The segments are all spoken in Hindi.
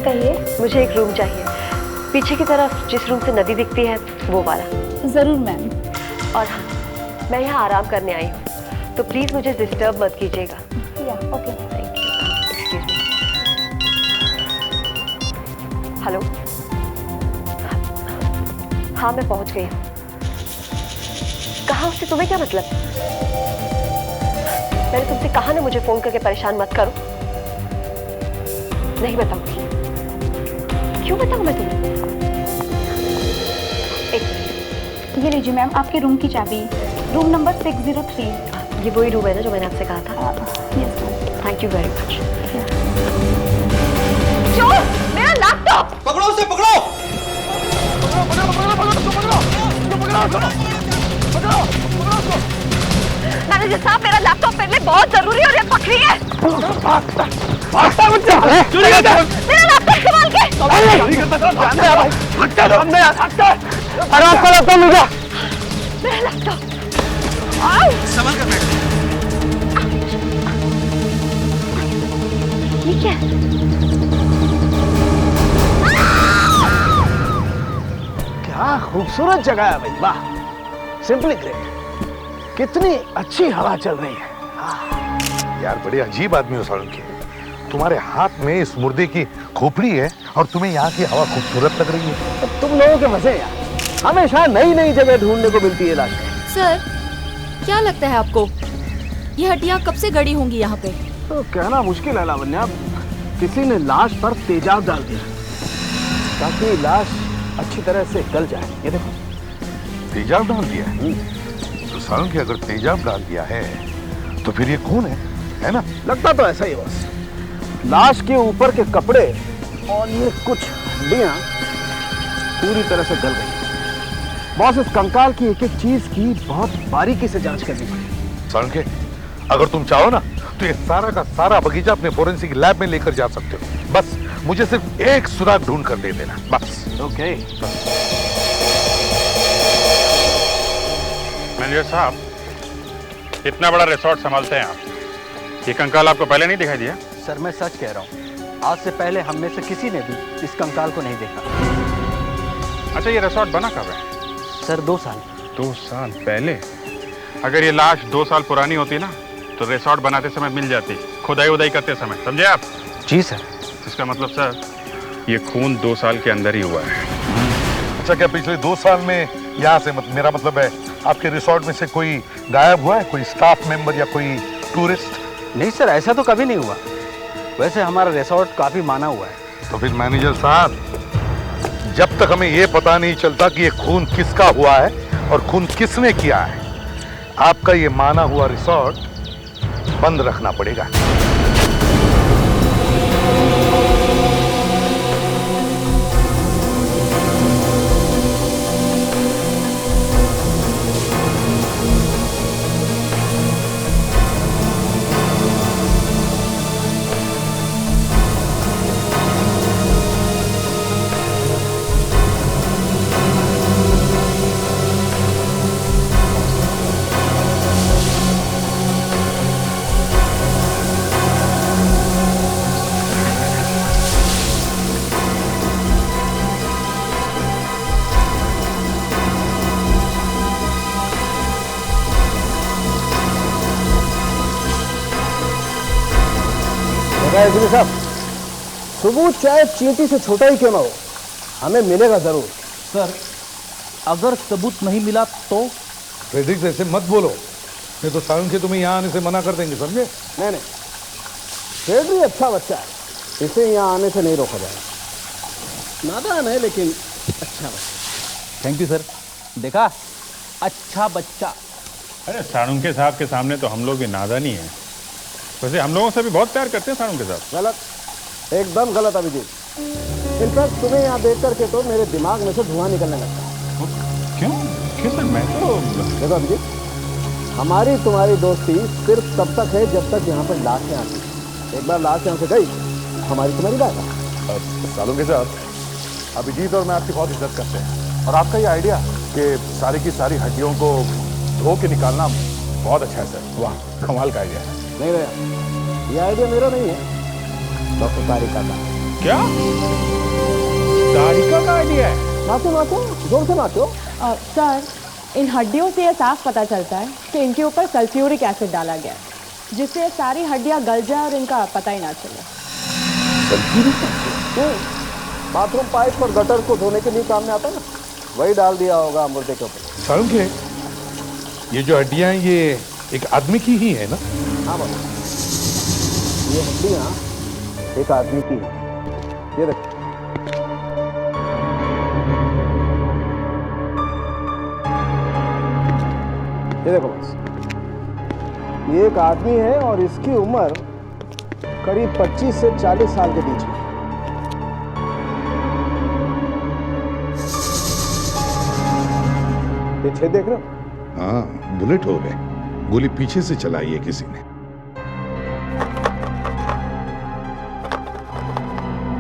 कहिए। मुझे एक रूम चाहिए, पीछे की तरफ जिस रूम से नदी दिखती है वो वाला। ज़रूर मैम। और हाँ, मैं यहाँ आराम करने आई हूँ, तो प्लीज़ मुझे डिस्टर्ब मत कीजिएगा। या okay. Thank you. Excuse me. Hello. हाँ मैं पहुँच गई हूँ। कहाँ उससे तुम्हें क्या मतलब? मैंने तुमसे कहा ना मुझे फोन करके परेशान मत करो। नहीं बताऊंगी। क्यों बताऊं मैं तुम्हें? एक मिनट। ये लीजिए मैम आपके रूम की चाबी, रूम नंबर 603। ये वही रूम है ना जो मैंने आपसे कहा था? Yes ma'am. Thank you very much. चोर! मेरा लैपटॉप! पकड़ो उसे, पकड़ो! मैनेजर साहब मेरा लैपटॉप मेरे लिए बहुत जरूरी है और ये पकड़ी है। चोरी करता है! मेरा लैपटॉप संभाल के। चोरी करता है! भागता दो, हमने आ सकता है! अरे आपका लैपटॉप मिल गया! मेरा लैपटॉप। संभाल कर बैठ। ये क्या है? क्या खूबसूरत जगह है भाई, वाह, सिंपली ग्रेट। कितनी अच्छी हवा चल रही है। यार बड़े अजीब आदमी हो सालुंखे। तुम्हारे हाथ में इस मुर्दे की खोपड़ी है और तुम्हें यहाँ की हवा खूबसूरत लग रही है। तो तुम लोगों के मजे यार, हमेशा नई नई जगह ढूंढने को मिलती है लाश। सर, क्या लगता है आपको ये हड्डियां कब से गड़ी होंगी यहाँ पे? तो कहना मुश्किल है लावण्या, किसी ने लाश पर तेजाब डाल दिया ताकि लाश अच्छी तरह से गल जाए। ये देखो, तेजाब डाल दिया है? तो सालुंखे अगर तेजाब डाल दिया है तो फिर ये खून है ना? लगता तो ऐसा ही बस। लाश के ऊपर के कपड़े और ये कुछ हड्डियां पूरी तरह से गल गई। बॉस, इस कंकाल की एक एक चीज की बहुत बारीकी से जांच करनी पड़ेगी। सालुंखे, अगर तुम चाहो ना तो ये सारा का सारा बगीचा अपने फोरेंसिक लैब में लेकर जा सकते हो। बस मुझे सिर्फ एक सुराग ढूंढ कर दे देना, बस। ओके। मैनेजर साहब, इतना बड़ा रिसोर्ट संभालते हैं आप, ये कंकाल आपको पहले नहीं दिखाई दिया? सर मैं सच कह रहा हूँ, आज से पहले हम में से किसी ने भी इस कंकाल को नहीं देखा। अच्छा, ये रिसोर्ट बना कब है? सर 2 साल। 2 साल पहले? अगर ये लाश 2 साल पुरानी होती ना तो रिसोर्ट बनाते समय मिल जाती, खुदाई उदाई करते समय, समझे आप? जी सर। इसका मतलब सर ये खून 2 साल के अंदर ही हुआ है। अच्छा, क्या पिछले 2 साल में यहाँ से मेरा मतलब है आपके रिसोर्ट में से कोई गायब हुआ है? कोई स्टाफ मेंबर या कोई टूरिस्ट? नहीं सर, ऐसा तो कभी नहीं हुआ। वैसे हमारा रिसोर्ट काफी माना हुआ है। तो फिर मैनेजर साहब, जब तक हमें ये पता नहीं चलता कि ये खून किसका हुआ है और खून किसने किया है, आपका ये माना हुआ रिसोर्ट बंद रखना पड़ेगा। साहब, सबूत चाहे चींटी से छोटा ही क्यों ना हो, हमें मिलेगा जरूर। सर, अगर सबूत नहीं मिला तो? फ्रेडरिक, ऐसे मत बोलो, नहीं तो सालुंखे तुम्हें यहाँ आने से मना कर देंगे, समझे? नहीं नहीं, फ्रेडरिक अच्छा बच्चा है, इसे यहाँ आने से नहीं रोका जाएगा। नादान है लेकिन अच्छा बच्चा। Thank you sir. देखा, अच्छा बच्चा। अरे सालुंखे साहब के सामने तो हम लोग भी नादानी है। वैसे हम लोगों से भी बहुत प्यार करते हैं सालुंखे साहब। गलत, एकदम गलत अभिजीत। इनफैक्ट तुम्हें यहाँ देख करके तो मेरे दिमाग में से धुआं निकलने लगता है। क्यों क्यों सर? मैं तो देखो अभिजीत, हमारी तुम्हारी दोस्ती सिर्फ तब तक है जब तक यहाँ पर लाशें आती। एक बार लाश यहाँ से गई, हमारी तुम्हारी बात है। सालुंखे साहब, अभिजीत और मैं आपकी बहुत इज्जत करते हैं, और आपका ये आइडिया कि सारी की सारी हड्डियों को धो के निकालना बहुत अच्छा है सर। वाह, कमाल का आइडिया है। नहीं भैया, ये आइडिया मेरा नहीं है, डॉक्टर तारिका का। क्या तारिका का आइडिया है? नाचो नाचो, जोर से नाचो। सर, इन हड्डियों से यह साफ पता चलता है कि इनके ऊपर सल्फ्यूरिक एसिड डाला गया है, जिससे ये सारी हड्डियां गल जाए और इनका पता ही ना चले। बाथरूम पाइप और गटर को धोने के लिए काम में आता है ना, वही डाल दिया होगा मुर्दे के ऊपर। सारुण के ये जो हड्डियां हैं ये एक आदमी की ही है ना? हाँ बाबा, ये हड्डियां एक आदमी की है। ये देखो, ये देखो बस, ये एक आदमी है और इसकी उम्र करीब 25 से 40 साल के बीच में। ये छेद देख रहे हो? हाँ, बुलेट हो गए। गोली पीछे से चलाई है किसी ने।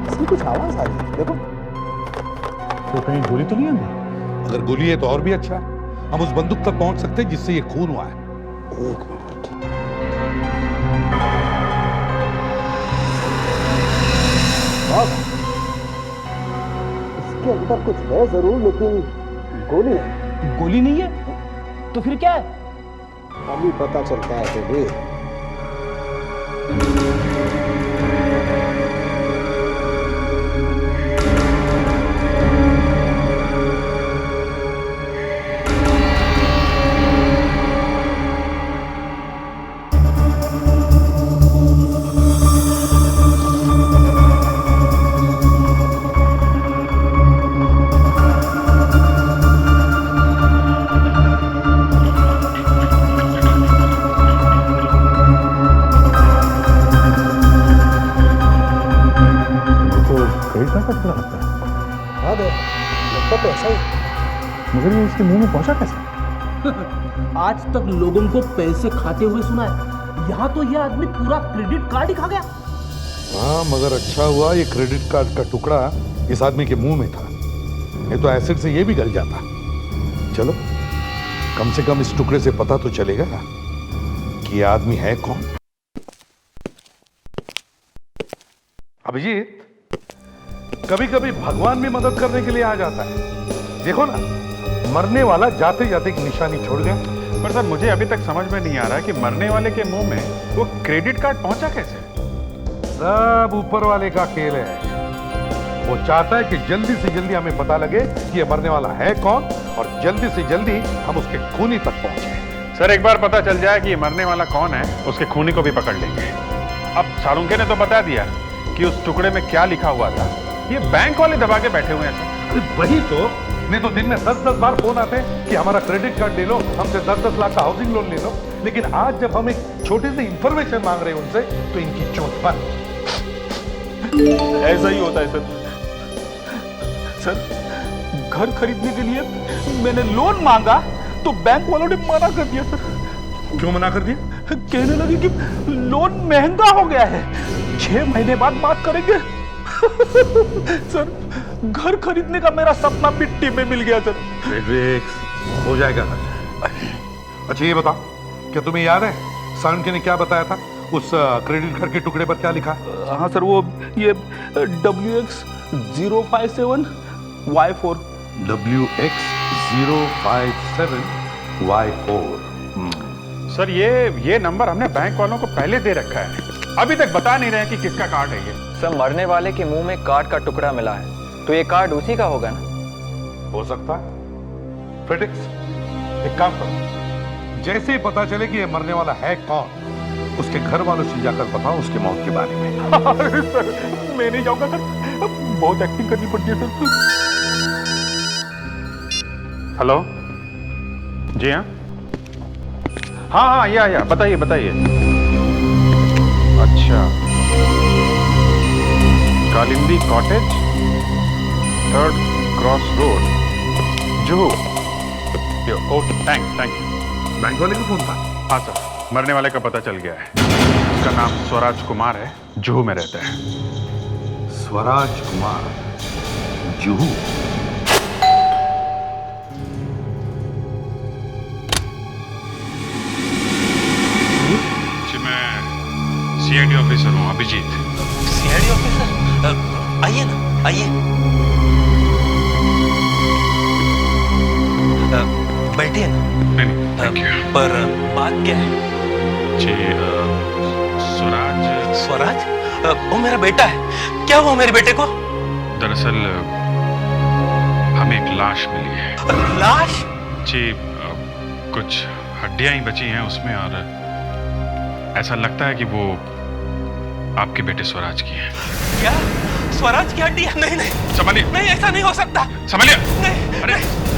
इसकी कुछ आवाज आ रही है, देखो। तो कहीं गोली तो नहीं आई? अगर गोली है तो और भी अच्छा, हम उस बंदूक तक पहुंच सकते हैं जिससे ये खून हुआ है। एक मिनट, इसके अंदर कुछ है जरूर, लेकिन गोली नहीं। गोली नहीं है तो फिर क्या है? अभी पता चलता है बेबी। तो ऐसा ही, मगर ये इसके मुंह में पहुंचा कैसे? आज तक लोगों को पैसे खाते हुए सुना है, यहाँ तो यह आदमी पूरा क्रेडिट कार्ड ही खा गया। हाँ, मगर अच्छा हुआ ये क्रेडिट कार्ड का टुकड़ा इस आदमी के मुंह में था, नहीं तो एसिड से ये भी गल जाता। चलो, कम से कम इस टुकड़े से पता तो चलेगा कि ये आदमी है कौन। अभिजीत, कभी कभी भगवान भी मदद करने के लिए आ जाता है। देखो ना, मरने वाला जाते जाते एक निशानी छोड़ गया। पर सर, मुझे अभी तक समझ में नहीं आ रहा कि मरने वाले के मुंह में वो क्रेडिट कार्ड पहुंचा कैसे? सब ऊपर वाले का खेल है। वो चाहता है कि जल्दी से जल्दी हमें पता लगे कि ये मरने वाला है कौन, और जल्दी से जल्दी हम उसके खूनी तक पहुंचे। सर, एक बार पता चल जाए कि ये मरने वाला कौन है, उसके खूनी को भी पकड़ लेंगे। अब सारुंके ने तो बता दिया कि उस टुकड़े में क्या लिखा हुआ था। ये बैंक वाले दबा के बैठे हुए हैं। वही तो, नहीं तो दिन में 10-10 बार फोन आते कि हमारा क्रेडिट कार्ड ले लो, हमसे 10-10 लाख का हाउसिंग लोन ले लो। लेकिन आज जब हम एक छोटी सी इंफॉर्मेशन मांग रहे हैं उनसे, तो इनकी चोट बंद। ऐसा ही होता है सर। सर, घर खरीदने के लिए मैंने लोन मांगा तो बैंक वालों ने मना कर दिया सर। क्यों मना कर दिया? कहने लगे कि लोन महंगा हो गया है, 6 महीने बाद बात करेंगे। सर, घर खरीदने का मेरा सपना मिट्टी में मिल गया सर। हो जाएगा। अच्छा ये बताओ, क्या तुम्हें याद है सारुंके ने क्या बताया था? उस क्रेडिट कार्ड के टुकड़े पर क्या लिखा? हाँ सर, वो ये WX057Y4। WX057Y4। सर, ये नंबर हमने बैंक वालों को पहले दे रखा है, अभी तक बता नहीं रहे कि किसका कार्ड है ये। सर, मरने वाले के मुंह में कार्ड का टुकड़ा मिला है, तो ये कार्ड उसी का होगा ना? हो सकता है। फेडिक्स, एक काम करो, जैसे ही पता चले कि ये मरने वाला है कौन, उसके घर वालों से जाकर बताओ उसकी मौत के बारे में। सर, मैं नहीं जाऊंगा सर, बहुत एक्टिंग करनी पड़ती है सर। हेलो जी, हाँ, या बताइए। अच्छा, Kalindi cottage, 3rd cross road, Juhu. Okay, thank you. Bank वाले का फोन था? हाँ सर, मरने वाले का पता चल गया है। उसका नाम स्वराज कुमार है, जुहू में रहता है। स्वराज कुमार, जुहू। जी, मैं CID ऑफिसर हूँ, अभिजीत। CID officer? आइए ना, आइए। बैठिए ना। पर बात क्या है? जी स्वराज। स्वराज? वो मेरा बेटा है। क्या हुआ मेरे बेटे को? दरअसल हमें एक लाश मिली है। लाश? जी कुछ हड्डियां ही बची हैं उसमें, और ऐसा लगता है कि वो आपके बेटे स्वराज की है। क्या? स्वराज की हड्डियां? नहीं नहीं संभालिए। नहीं, ऐसा नहीं हो सकता। संभालिए। नहीं। अरे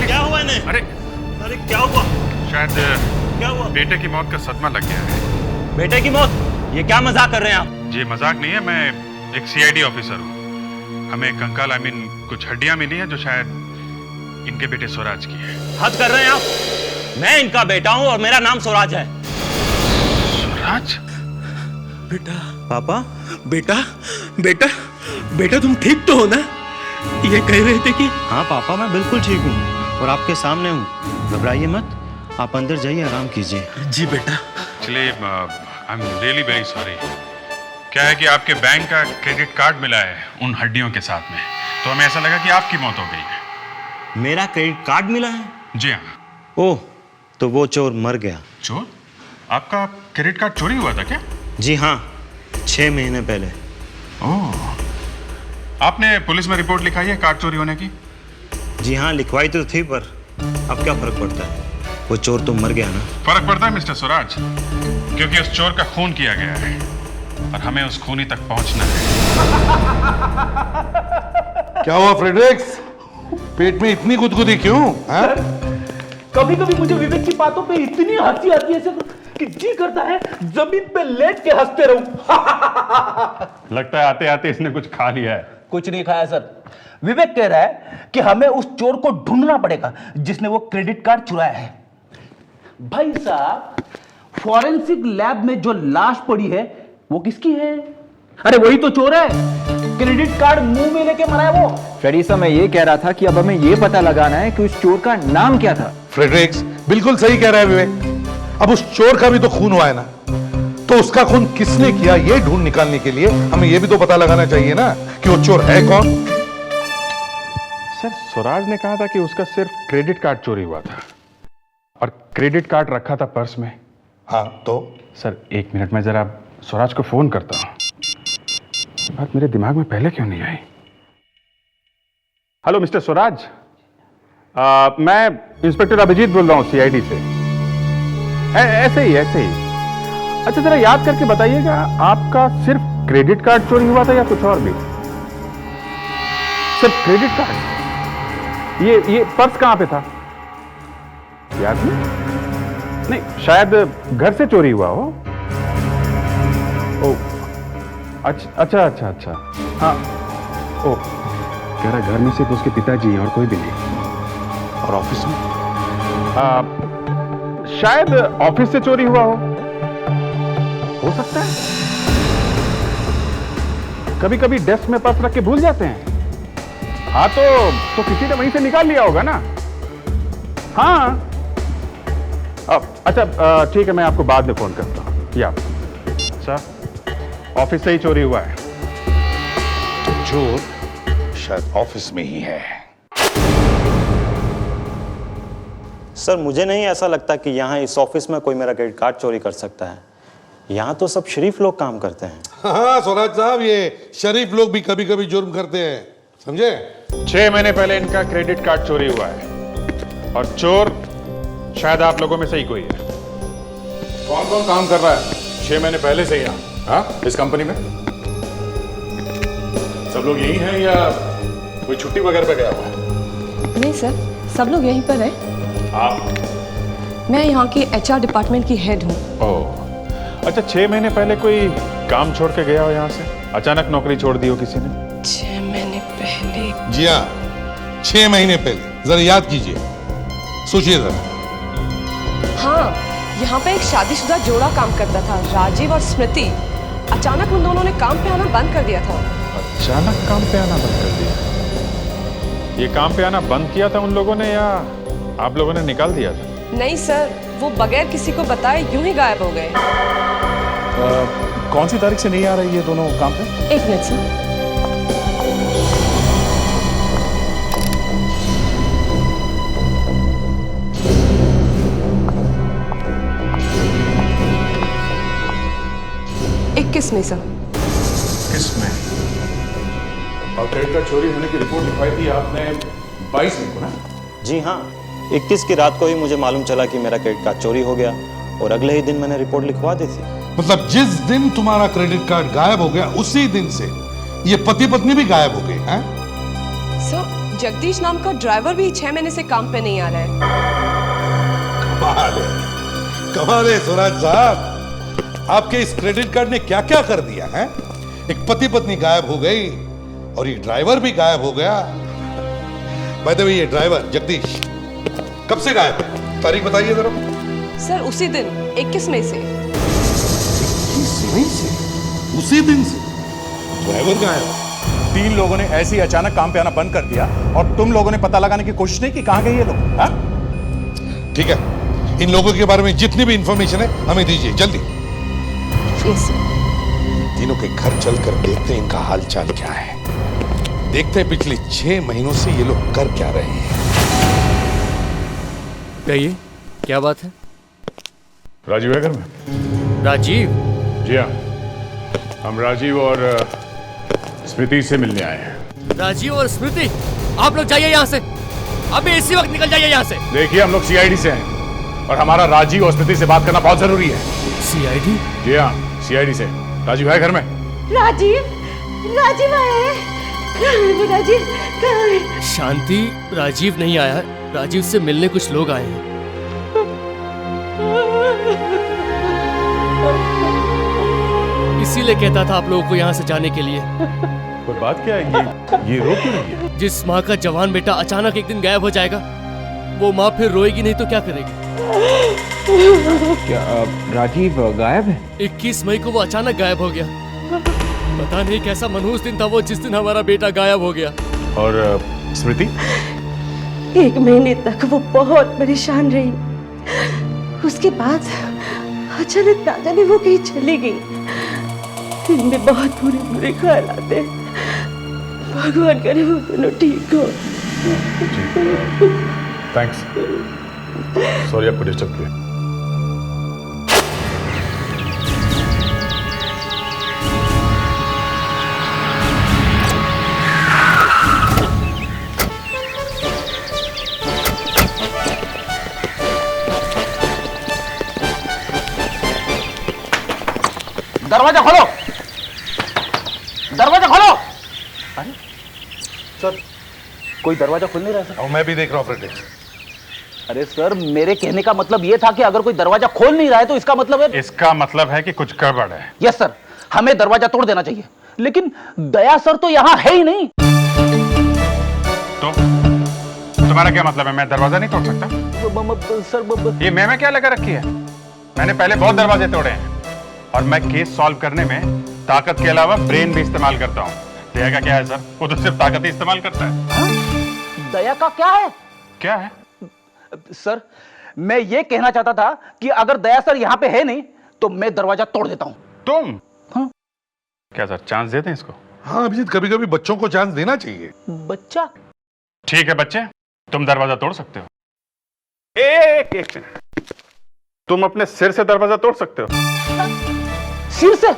क्या हुआ इन्हें? अरे क्या हुआ? शायद क्या हुआ? बेटे की मौत का सदमा लग गया है। बेटे की मौत? ये क्या मजाक कर रहे हैं आप? ये मजाक नहीं है, मैं एक सीआईडी ऑफिसर हूँ। हमें कंकाल कुछ हड्डियां मिली हैं जो शायद इनके बेटे स्वराज की है। हद कर रहे हैं आप। मैं इनका बेटा हूँ और मेरा नाम स्वराज है। स्वराज? बेटा। पापा? बेटा बेटा बेटा तुम ठीक तो हो ना? ये कह रहे थे कि। हाँ पापा, मैं बिल्कुल ठीक हूँ और आपके सामने हूँ। घबराइए मत, आप अंदर जाइए, आराम कीजिए। जी बेटा। चलिए, I am really very sorry. क्या है कि आपके बैंक का क्रेडिट कार्ड मिला है उन हड्डियों के साथ में, तो हमें ऐसा लगा कि आपकी मौत हो गई है। मेरा क्रेडिट कार्ड मिला है? जी हाँ। ओह, तो वो चोर मर गया। चोर? आपका क्रेडिट कार्ड चोरी हुआ था क्या? जी हाँ, 6 महीने पहले। ओह, आपने पुलिस में रिपोर्ट लिखाई है कार्ड चोरी होने की? जी हाँ, लिखवाई तो थी, पर अब क्या फर्क पड़ता है, वो चोर तो मर गया ना। फर्क पड़ता है मिस्टर स्वराज, क्योंकि उस चोर का खून किया गया है और हमें उस खूनी तक पहुंचना है। क्या हुआ फ्रेडरिक्स? पेट में इतनी गुदगुदी क्यों? कभी कभी मुझे विवेक की बातों पे इतनी हंसी आती है कि जी करता है जमीन पे लेट के हंसते रहूं। लगता है आते आते इसने कुछ खा लिया है। कुछ नहीं खाया सर। विवेक कह रहा है कि हमें उस चोर को ढूंढना पड़ेगा जिसने वो क्रेडिट कार्ड चुराया है। भाई साहब, फॉरेंसिक लैब में जो लाश पड़ी है वो किसकी है? अरे वही तो चोर है, क्रेडिट कार्ड मुंह में लेके मरा है वो। फेरिसा, मैं ये कह रहा था कि अब हमें ये पता लगाना है कि उस चोर का नाम क्या था। फ्रेडरिक्स बिल्कुल सही कह रहा है विवेक। अब उस चोर का भी तो खून हुआ है ना, तो उसका खून किसने किया ये ढूंढ निकालने के लिए हमें ये भी तो पता लगाना चाहिए ना कि वो चोर है कौन। सर, स्वराज ने कहा था कि उसका सिर्फ क्रेडिट कार्ड चोरी हुआ था और क्रेडिट कार्ड रखा था पर्स में। हाँ तो? सर 1 मिनट में जरा स्वराज को फोन करता हूं। बात मेरे दिमाग में पहले क्यों नहीं आई? हेलो मिस्टर स्वराज, मैं इंस्पेक्टर अभिजीत बोल रहा हूं सीआईडी से। ऐसे ही। अच्छा, जरा याद करके बताइएगा, आपका सिर्फ क्रेडिट कार्ड चोरी हुआ था या कुछ और भी? सिर्फ क्रेडिट कार्ड? ये पर्स कहां पे था? याद नहीं, शायद घर से चोरी हुआ हो। ओह, अच्छा। हाँ, ओह, कह रहा घर में सिर्फ उसके पिताजी हैं और कोई भी नहीं। और ऑफिस में? शायद ऑफिस से चोरी हुआ हो सकता है। कभी कभी डेस्क में पर्स रख के भूल जाते हैं। हाँ, तो किसी ने वहीं से निकाल लिया होगा ना। हाँ, अच्छा ठीक है, मैं आपको बाद में फोन करता हूँ। या सर, ऑफिस से ही चोरी हुआ है। तो चोर शायद ऑफिस में ही है। सर, मुझे नहीं ऐसा लगता कि यहाँ इस ऑफिस में कोई मेरा क्रेडिट कार्ड चोरी कर सकता है। यहाँ तो सब शरीफ लोग काम करते हैं। हाँ स्वराज साहब, ये शरीफ लोग भी कभी कभी जुर्म करते हैं, समझे? 6 महीने पहले इनका क्रेडिट कार्ड चोरी हुआ है और चोर शायद आप लोगों में से ही कोई है। कौन कौन काम कर रहा है 6 महीने पहले से यहाँ? हाँ, इस कंपनी में सब लोग यही हैं या कोई छुट्टी वगैरह पे गया हुआ है? नहीं सर, सब लोग यहीं पर हैं। आप? मैं यहाँ की एचआर डिपार्टमेंट की हेड हूँ। ओह, अच्छा, 6 महीने पहले कोई काम छोड़ के गया हो यहाँ से? अचानक नौकरी छोड़ दी हो किसी ने? 6 महीने पहले? जी हाँ, 6 महीने पहले। जरा याद कीजिए, सोचिए जरा। हाँ, यहाँ पे एक शादीशुदा जोड़ा काम करता था, राजीव और स्मृति। अचानक उन दोनों ने काम पे आना बंद कर दिया था। अचानक काम पे आना बंद कर दिया? ये काम पे आना बंद किया था उन लोगों ने या आप लोगों ने निकाल दिया था? नहीं सर, वो बगैर किसी को बताए यूं ही गायब हो गए। कौन सी तारीख से नहीं आ रही ये दोनों काम पे? 1 मिनट सर। 21 में सर। किसमें? और क्रेडिट कार्ड चोरी होने की रिपोर्ट लिखवाई थी आपने 22 में को ना? जी हाँ, 21 की रात को ही मुझे मालूम चला कि मेरा क्रेडिट कार्ड चोरी हो गया और अगले ही दिन मैंने रिपोर्ट लिखवा दी थी। मतलब जिस दिन तुम्हारा क्रेडिट कार्ड गायब हो गया उसी दिन से ये पति पत्नी भी गायब हो गए हैं? सर जगदीश नाम का ड्राइवर भी 6 महीने से काम पे नहीं आ रहा है। कमाल है स्वराज साहब, आपके इस क्रेडिट कार्ड ने क्या क्या कर दिया है? एक पति पत्नी गायब हो गई और ये ड्राइवर भी गायब हो गया। बाय द वे ये ड्राइवर जगदीश कब से गायब है? तारीख बताइए जरा। सर उसी दिन 21 मई से। 21 मई से? उसी दिन से ड्राइवर गायब? 3 लोगों ने ऐसे ही अचानक काम पे आना बंद कर दिया और तुम लोगों ने पता लगाने की कोशिश नहीं की कहां गए ये लोग? हाँ? ठीक है, इन लोगों के बारे में जितनी भी इंफॉर्मेशन है हमें दीजिए जल्दी। तीनों के घर चलकर देखते हैं इनका हाल चाल क्या है, देखते हैं पिछले 6 महीनों से ये लोग कर क्या रहे हैं। कहिए क्या बात है? राजीव है घर में? राजीव? जी हाँ, हम राजीव और स्मृति से मिलने आए हैं। राजीव और स्मृति? आप लोग जाइए यहाँ से, अभी इसी वक्त निकल जाइए यहाँ से। देखिए हम लोग सीआईडी से हैं और हमारा राजीव और स्मृति से बात करना बहुत जरूरी है। सीआईडी? जी हाँ, सीआईडी से। राजीव है घर में? राजीव आया है। राजीव कहाँ है? शांति, राजीव नहीं आया, राजीव से मिलने कुछ लोग आए हैं। इसीलिए कहता था आप लोगों को यहाँ से जाने के लिए। कोई बात क्या है? ये रो क्यों रही है? जिस माँ का जवान बेटा अचानक एक दिन गायब हो जाएगा, वो माँ फिर रोएगी नहीं तो क्या करेगी? क्या राजीव गायब है? 21 मई को वो अचानक गायब हो गया। पता नहीं कैसा मनहूस दिन था वो जिस दिन हमारा बेटा गायब हो गया। और स्मृति? 1 महीने तक वो बहुत परेशान रही। उसके बाद अचानक ना जाने वो कहीं चली गई। दिल में बहुत बुरे बुरे ख्याल आते हैं। भगवान करे वो दोनों ठीक हो। थैंक्स, सॉरी आपको डिस्टर्ब किया। दरवाजा खोलो, दरवाजा खोलो। अरे सर, कोई दरवाजा खुल नहीं रहा सर। और मैं भी देख रहा हूँ फ्रेंड। अरे सर, मेरे कहने का मतलब यह था कि अगर कोई दरवाजा खोल नहीं रहा है तो इसका मतलब है। इसका मतलब है कि कुछ गड़बड़ है। यस सर, हमें दरवाजा तोड़ देना चाहिए, लेकिन दया सर तो यहाँ है ही नहीं। तो तुम्हारा क्या मतलब है? मैं दरवाजा नहीं तोड़ सकता? सर ये मैं क्या लगा रखी है? मैंने पहले बहुत दरवाजे तोड़े हैं और मैं केस सॉल्व करने में ताकत के अलावा ब्रेन भी इस्तेमाल करता हूँ। दया का क्या है सर? वो तो सिर्फ ताकत ही इस्तेमाल करता है। दया का क्या है? क्या है सर? मैं ये कहना चाहता था कि अगर दया सर यहाँ पे है नहीं तो मैं दरवाजा तोड़ देता हूँ। तुम? हाँ? क्या सर, चांस देते हैं इसको? हाँ अभिजीत, कभी कभी बच्चों को चांस देना चाहिए। बच्चा? ठीक है बच्चे, तुम दरवाजा तोड़ सकते हो। एक तुम अपने सिर से दरवाजा तोड़ सकते हो। सिर से?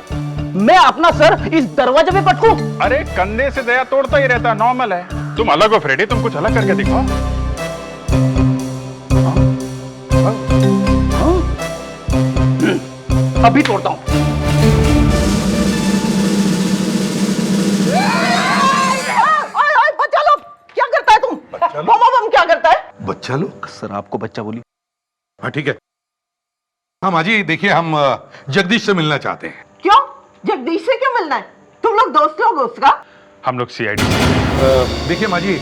मैं अपना सर इस दरवाजे पे पटकूं? अरे कंधे से दया तोड़ता ही रहता, नॉर्मल है। तुम अलग हो फ्रेडी, तुम कुछ अलग करके दिखाओ। अभी तोड़ता हूं। बच्चा लोग क्या करता है तुम? बम क्या करता है? बच्चा लोग? सर आपको बच्चा बोली? हाँ ठीक है। हाँ माँ जी, देखिए हम जगदीश से मिलना चाहते हैं। क्यों? जगदीश से क्यों मिलना है? तुम लोग दोस्त लोग हो उसका? हम लोग सीआईडी। देखिए माँ जी,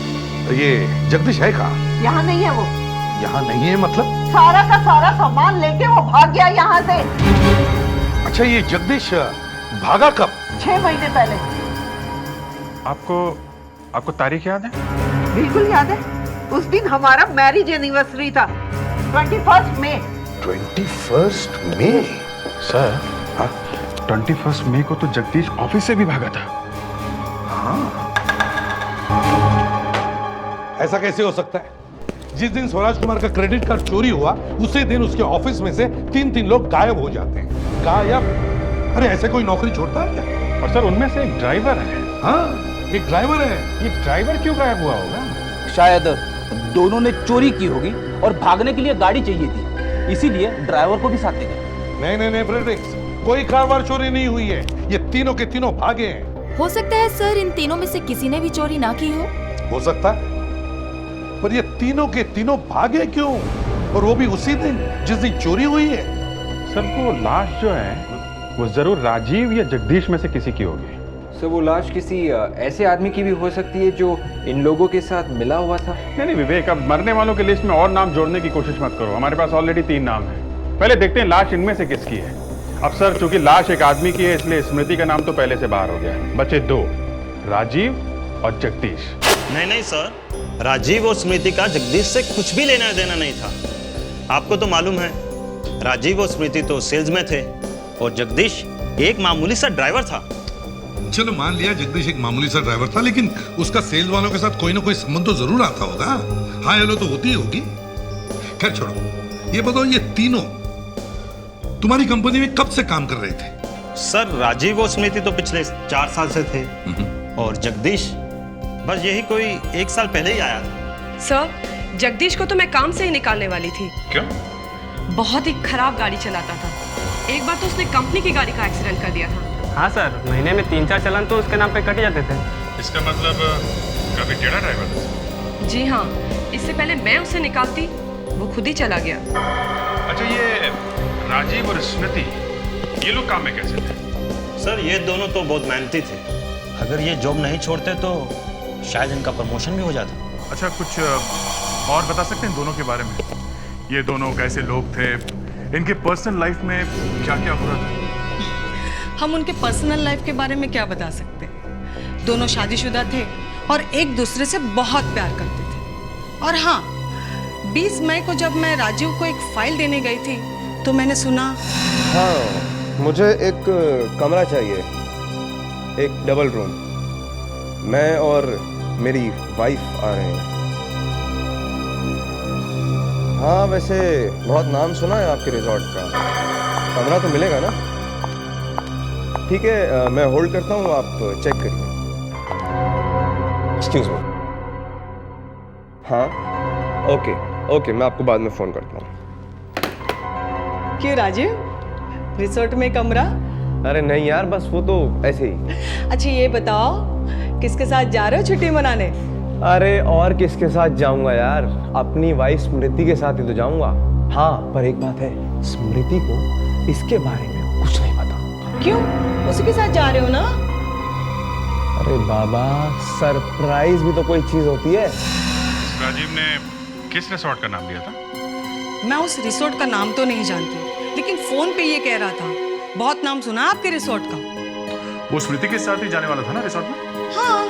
ये जगदीश है कहाँ? यहाँ नहीं है वो। यहाँ नहीं है मतलब? सारा का सारा सामान लेके वो भाग गया यहाँ से। अच्छा, ये जगदीश भागा कब? 6 महीने पहले। आपको तारीख याद है? बिल्कुल याद है। उस दिन हमारा मैरिज एनिवर्सरी था, 21 मई। 21 मई? सर, हाँ, 21 मई को तो जगदीश ऑफिस से भी भागा था। हाँ, ऐसा कैसे हो सकता है? जिस दिन स्वराज कुमार का क्रेडिट कार्ड चोरी हुआ उसी दिन उसके ऑफिस में से 3 लोग गायब हो जाते हैं। गायब। अरे ऐसे कोई नौकरी छोड़ता है क्या? और सर उनमें से एक ड्राइवर है। हाँ, एक ड्राइवर है। ये ड्राइवर क्यों गायब हुआ होगा? शायद दोनों ने चोरी की होगी और भागने के लिए गाड़ी चाहिए थी, इसीलिए ड्राइवर को भी साथ ले गए। नहीं फ्रेडरिक्स, कोई कार चोरी नहीं हुई है, ये तीनों के तीनों भागे हैं। हो सकता है सर इन तीनों में से किसी ने भी चोरी ना की हो सकता है, पर ये तीनों के तीनों भागे क्यों, और वो भी उसी दिन जिस दिन चोरी हुई है? सर वो लाश जो है वो जरूर राजीव या जगदीश में से किसी की होगी। सर वो लाश किसी ऐसे आदमी की भी हो सकती है जो इन लोगों के साथ मिला हुआ था। नहीं विवेक, अब मरने वालों की लिस्ट में और नाम जोड़ने की कोशिश मत करो, हमारे पास ऑलरेडी 3 नाम है। पहले देखते हैं लाश इनमें से किसकी है। अब सर चूंकि लाश एक आदमी की है इसलिए स्मृति का नाम तो पहले से बाहर हो गया है, बचे 2, राजीव और जगदीश। नहीं सर, राजीव और स्मृति का जगदीश से कुछ भी लेना देना नहीं था। आपको तो मालूम है राजीव और स्मृति तो सेल्स में थे और जगदीश एक मामूली सा ड्राइवर था। चलो मान लिया जगदीश एक मामूली सा ड्राइवर था, लेकिन उसका सेल्स वालों के साथ कोई ना कोई संबंध तो जरूर आता होगा। हाँ हेलो तो होती होगी। खैर छोड़ो, ये बताओ ये तीनों तुम्हारी कंपनी में कब से काम कर रहे थे? सर राजीव और स्मृति तो पिछले 4 साल से थे और जगदीश बस यही कोई 1 साल पहले ही आया था। सर जगदीश को तो मैं काम से ही निकालने वाली थी। क्यों? बहुत ही खराब गाड़ी चलाता था। एक बार तो उसने कंपनी की गाड़ी का एक्सीडेंट कर दिया था। हाँ सर, महीने में 3-4 चालान तो उसके नाम पे कट जाते थे। इसका मतलब काफी टेढ़ा ड्राइवर था। जी हाँ, इससे पहले मैं उसे निकालती वो खुद ही चला गया। अच्छा ये राजीव और स्मृति ये लोग काम में कैसे थे? सर ये दोनों तो बहुत मेहनती थे, अगर ये जॉब नहीं छोड़ते तो शायद इनका प्रमोशन भी हो जाता। अच्छा कुछ और बता सकते हैं दोनों के बारे में? ये दोनों कैसे लोग थे, इनके पर्सनल लाइफ में क्या क्या हो रहा था? हम उनके पर्सनल लाइफ के बारे में क्या बता सकते? दोनों शादीशुदा थे और एक दूसरे से बहुत प्यार करते थे। और हाँ, 20 मई को जब मैं राजीव को एक फाइल देने गई थी तो मैंने सुना। हाँ, मुझे एक कमरा चाहिए, एक डबल रूम। मैं और मेरी वाइफ आ रहे हैं। हाँ वैसे बहुत नाम सुना है आपके रिजॉर्ट का, कमरा तो मिलेगा ना? ठीक है, मैं होल्ड करता हूँ, आप चेक करिए। Excuse me. हाँ ओके, मैं आपको बाद में फोन करता हूँ। क्यों राजीव, रिसोर्ट में कमरा? अरे नहीं यार, बस वो तो ऐसे ही। अच्छा ये बताओ किसके साथ जा रहे हो छुट्टी मनाने? अरे और किसके साथ जाऊंगा यार, अपनी वाइफ स्मृति के साथ ही तो जाऊंगा। हाँ पर एक बात है, स्मृति को इसके बारे में कुछ नहीं पता। क्यों, उसके साथ जा रहे हो ना? अरे बाबा, सरप्राइज भी तो कोई चीज होती है। राजीव ने किस रिसोर्ट का नाम लिया था? मैं उस रिसोर्ट का नाम तो नहीं जानती, लेकिन फोन पे ये कह रहा था बहुत नाम सुना आपके रिसोर्ट का। वो स्मृति के साथ ही जाने वाला था ना रिसोर्ट में? हाँ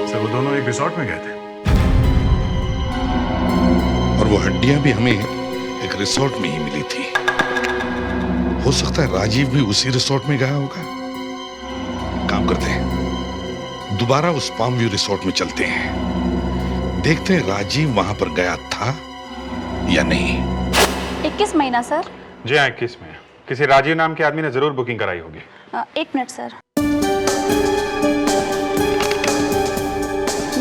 सर वो दोनों एक रिसोर्ट में गए थे और वो हड्डियां भी हमें एक रिसोर्ट में ही मिली थी। हो सकता है राजीव भी उसी रिसोर्ट में गया होगा। काम करते हैं, दोबारा उस पाम व्यू रिसोर्ट में चलते हैं, देखते हैं राजीव वहां पर गया था या नहीं। 21 महीना सर। जी हाँ 21 में। किसी राजीव नाम के आदमी ने जरूर बुकिंग कराई होगी। 1 मिनट सर।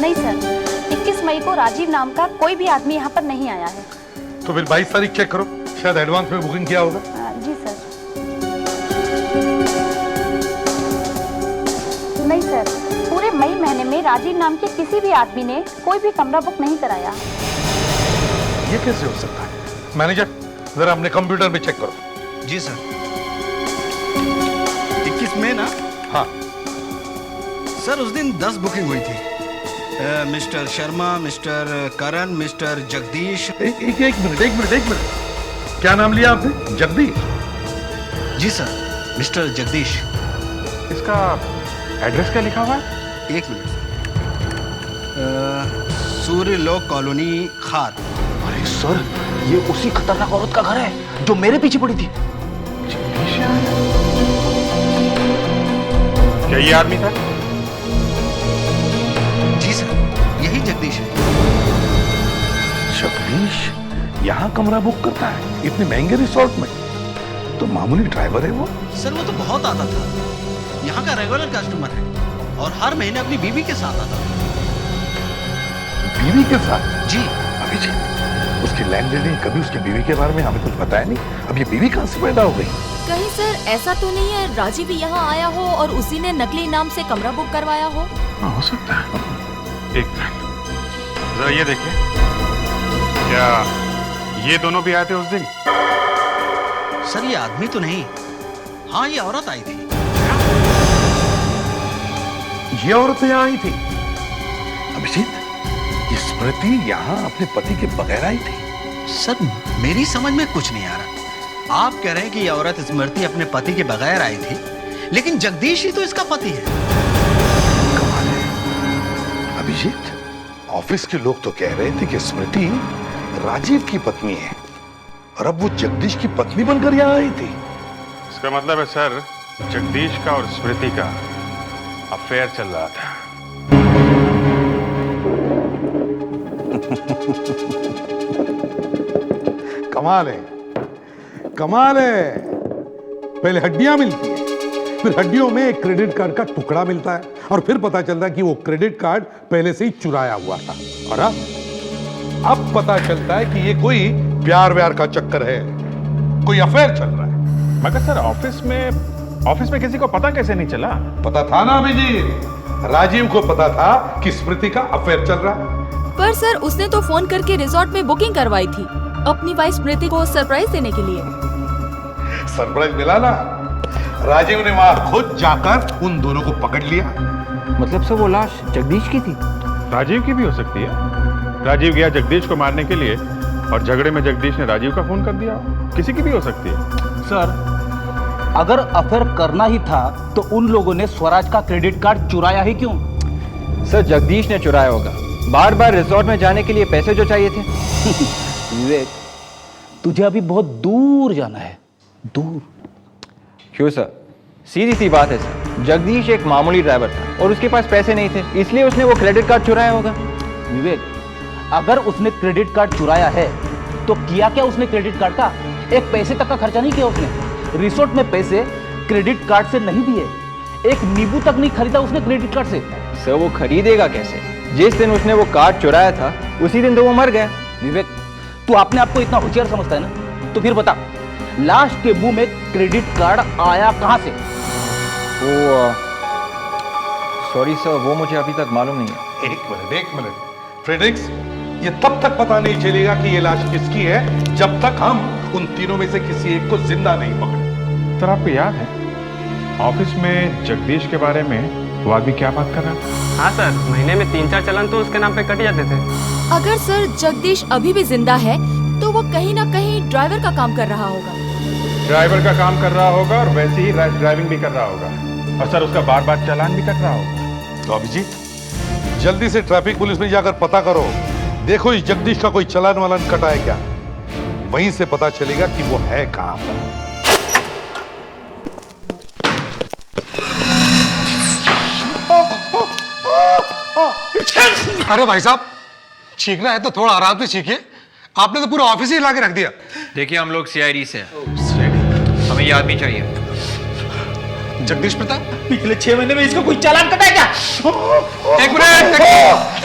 नहीं सर, 21 मई को राजीव नाम का कोई भी आदमी यहाँ पर नहीं आया है। तो फिर 22 तारीख चेक करो, शायद एडवांस में बुकिंग किया होगा। जी सर। नहीं सर, पूरे मई महीने में राजीव नाम के किसी भी आदमी ने कोई भी कमरा बुक नहीं कराया। ये कैसे हो सकता है? मैनेजर जरा अपने कंप्यूटर में चेक करो। जी सर। 21 मई ना? हाँ सर, उस दिन 10 बुकिंग हुई थी। मिस्टर शर्मा, मिस्टर करण, मिस्टर जगदीश। एक मिनट। क्या नाम लिया आपने? जगदीश? जी सर, मिस्टर जगदीश। इसका एड्रेस क्या लिखा हुआ है? 1 मिनट। सूर्यलोक कॉलोनी, खार। अरे सर, ये उसी खतरनाक औरत का घर है जो मेरे पीछे पड़ी थी। क्या ये आदमी था? जी सर, यही जगदीश है। जगदीश यहाँ कमरा बुक करता है इतने महंगे रिसोर्ट में? तो मामूली ड्राइवर है वो। सर वो तो बहुत आता था, यहाँ का रेगुलर कस्टमर है और हर महीने अपनी बीवी के साथ आता था। बीवी के साथ? जी। अभिजीत, उसकी लैंडलेडी कभी उसकी बीवी के बारे में हमें कुछ बताया नहीं। अब ये बीवी कहाँ से पैदा हो गई? कहीं सर ऐसा तो नहीं है राजीव यहाँ आया हो और उसी ने नकली नाम से कमरा बुक करवाया हो? हाँ, हो सकता है। एक मिनट, जरा ये देखिए, क्या ये दोनों भी आए थे उस दिन? सर ये आदमी तो नहीं, हाँ ये औरत आई थी। ये औरत यहाँ आई थी? अभिजीत, ये स्मृति यहाँ अपने पति के बगैर आई थी? सर मेरी समझ में कुछ नहीं आ रहा। आप कह रहे हैं कि ये औरत स्मृति अपने पति के बगैर आई थी, लेकिन जगदीश ही तो इसका पति है। कमाल है। अभिजीत, ऑफिस के लोग तो कह रहे थे कि स्मृति राजीव की पत्नी है और अब वो जगदीश की पत्नी बनकर यहाँ आई थी। इसका मतलब है सर, जगदीश का और स्मृति का अफेयर चल रहा था। कमाल है, कमाल है। पहले हड्डियां मिलती है, फिर हड्डियों में एक क्रेडिट कार्ड का टुकड़ा मिलता है और फिर पता चलता है कि वो क्रेडिट कार्ड पहले से ही चुराया हुआ था। और अब पता चलता है कि ये कोई प्यार व्यार का चक्कर है, कोई अफेयर चल रहा है। मगर सर ऑफिस में किसी को पता कैसे नहीं चला? पता था ना अभिजीत, राजीव को पता था कि स्मृति का अफेयर चल रहा है। पर सर उसने तो फोन करके रिजॉर्ट में बुकिंग करवाई थी अपनी वाइफ स्मृति को सरप्राइज देने के लिए। सरप्राइज मिला ना, राजीव ने वहां खुद जाकर उन दोनों को पकड़ लिया। मतलब सर वो लाश जगदीश की थी? राजीव की भी हो सकती है। राजीव गया जगदीश को मारने के लिए और झगड़े में जगदीश ने राजीव का फोन कर दिया। किसी की भी हो सकती है। सर अगर अफेयर करना ही था तो उन लोगों ने स्वराज का क्रेडिट कार्ड चुराया ही क्यों? सर जगदीश ने चुराया होगा, बार बार रिजॉर्ट में जाने के लिए पैसे जो चाहिए थे। विवेक, तुझे अभी बहुत दूर जाना है, दूर। क्यों सर? सीधी सी बात है सर, जगदीश एक मामूली ड्राइवर था और उसके पास पैसे नहीं थे, इसलिए उसने वो क्रेडिट कार्ड चुराया होगा। विवेक, अगर उसने क्रेडिट कार्ड चुराया है तो किया क्या उसने क्रेडिट कार्ड का? एक पैसे तक का खर्चा नहीं किया उसने। रिसोर्ट में पैसे क्रेडिट कार्ड से नहीं दिए, एक नींबू तक नहीं खरीदा उसने क्रेडिट कार्ड से। सर वो खरीदेगा कैसे? जिस दिन उसने वो कार्ड चुराया था उसी दिन तो वो मर गया। विवेक, तू अपने आप को इतना होशियार समझता है ना, तो फिर बता लाश के मुंह में क्रेडिट कार्ड आया कहां से? वो सॉरी सर, वो मुझे अभी तक मालूम नहीं है। एक मिनट फ्रेडरिक्स, ये तब तक पता नहीं चलेगा कि ये लाश किसकी है जब तक हम उन तीनों में से किसी एक को जिंदा नहीं पकड़े। सर आपको याद है ऑफिस में जगदीश के बारे में वो आदमी क्या बात कर रहा था? हाँ सर, महीने में 3-4 चलन तो उसके नाम पे कट जाते थे। अगर सर जगदीश अभी भी जिंदा है तो वो कहीं ना कहीं ड्राइवर का काम कर रहा होगा। ड्राइवर का काम कर रहा होगा और वैसे ही रैश ड्राइविंग भी कर रहा होगा और सर उसका बार बार चालान भी कट रहा होगा। तो अभिजीत, जल्दी से ट्रैफिक पुलिस में जाकर पता करो, देखो इस जगदीश का कोई चालान वालान कटा है क्या। वहीं से पता चलेगा कि वो है कहां पर। अरे भाई साहब, चीखना है तो थोड़ा आराम से चीखिए, आपने तो पूरा ऑफिस ही हिला के रख दिया। देखिए हम लोग सीआईडी से हैं, हमें ये आदमी चाहिए। जगदीश प्रताप? पिछले 6 महीने में इसका कोई चालान कटा है क्या? एक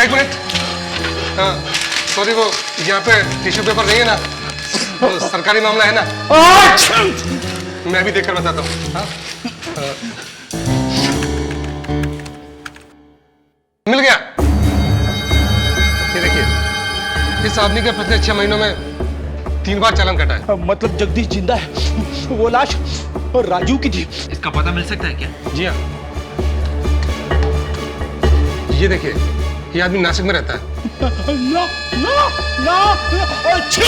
मिनट सॉरी, वो यहाँ पे टिश्यू पेपर नहीं है ना, वो सरकारी मामला है ना। मैं भी देखकर बताता हूँ। मिल गया। ये देखिए, इस आदमी के पिछले 6 महीनों में 3 बार चालान कटा है। मतलब जगदीश जिंदा है, वो लाश और राजू की थी। इसका पता मिल सकता है क्या? जी हाँ, ये देखिए, ये आदमी नासिक में रहता है। ना, अच्छी।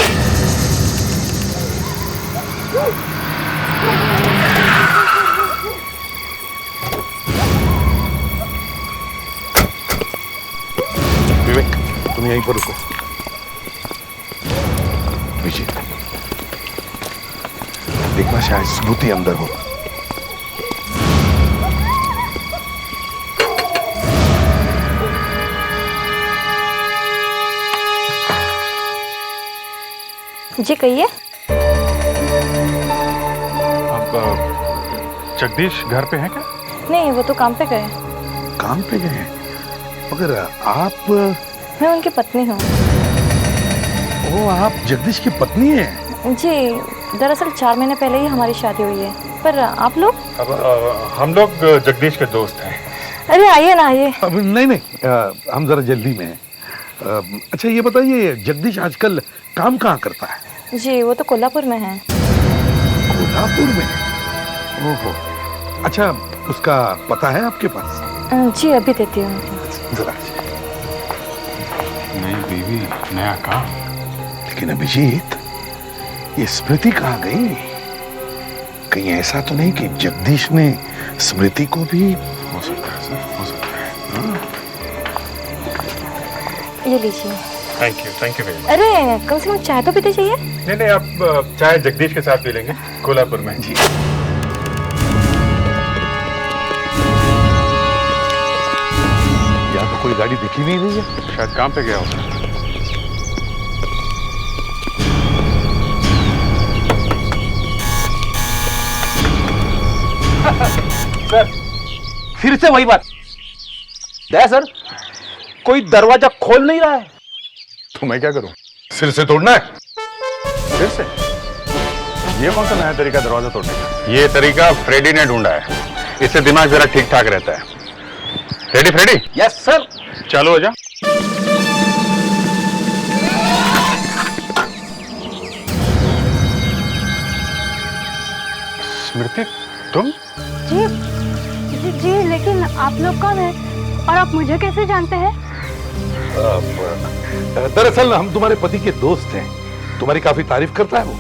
विवेक, तुम यहीं पर रुको। विजय, देखना शायद स्मृति अंदर हो। जी कहिए। जगदीश घर पे है क्या? नहीं, वो तो काम पे गए। काम पे गए हैं? मगर आप? मैं उनकी पत्नी हूँ। ओ, आप जगदीश की पत्नी हैं? जी, दरअसल 4 महीने पहले ही हमारी शादी हुई है। पर आप लोग? अब हम लोग जगदीश के दोस्त हैं। अरे आइए ना, आइए। अब नहीं, हम जरा जल्दी में हैं। अच्छा ये बताइए, जगदीश आजकल काम कहाँ करता है? जी, वो तो कोल्हापुर में है। कोल्हापुर में? ओहो। अच्छा, उसका पता है आपके पास? जी, अभी देती हूँ। जरा। नई बीवी, नया काम। लेकिन अभिजीत, ये स्मृति कहाँ गई? कहीं ऐसा तो नहीं कि जगदीश ने स्मृति को भी? हो सकता है सर, हो सकता है। हाँ। ये लीजिए। Thank you very much. अरे कम से कम चाय तो पीते चाहिए। नहीं, आप चाय जगदीश के साथ पी लेंगे कोल्हापुर में। जी। यहाँ तो कोई गाड़ी दिखी नहीं रही है। शायद काम पे गया होगा। सर, फिर से वही बात है सर, कोई दरवाजा खोल नहीं रहा है। तो मैं क्या करूं? सिर से तोड़ना है? फिर से? ये कौन सा नया तरीका दरवाजा तोड़ने का? ये तरीका फ्रेडी ने ढूंढा है। इससे दिमाग जरा ठीक ठाक रहता है। Ready Freddy? Yes sir. चालू हो जा। स्मृति, तुम? जी, जी, जी, लेकिन आप लोग कौन हैं? और आप मुझे कैसे जानते हैं? दरअसल हम तुम्हारे पति के दोस्त हैं। तुम्हारी काफी तारीफ करता है वो।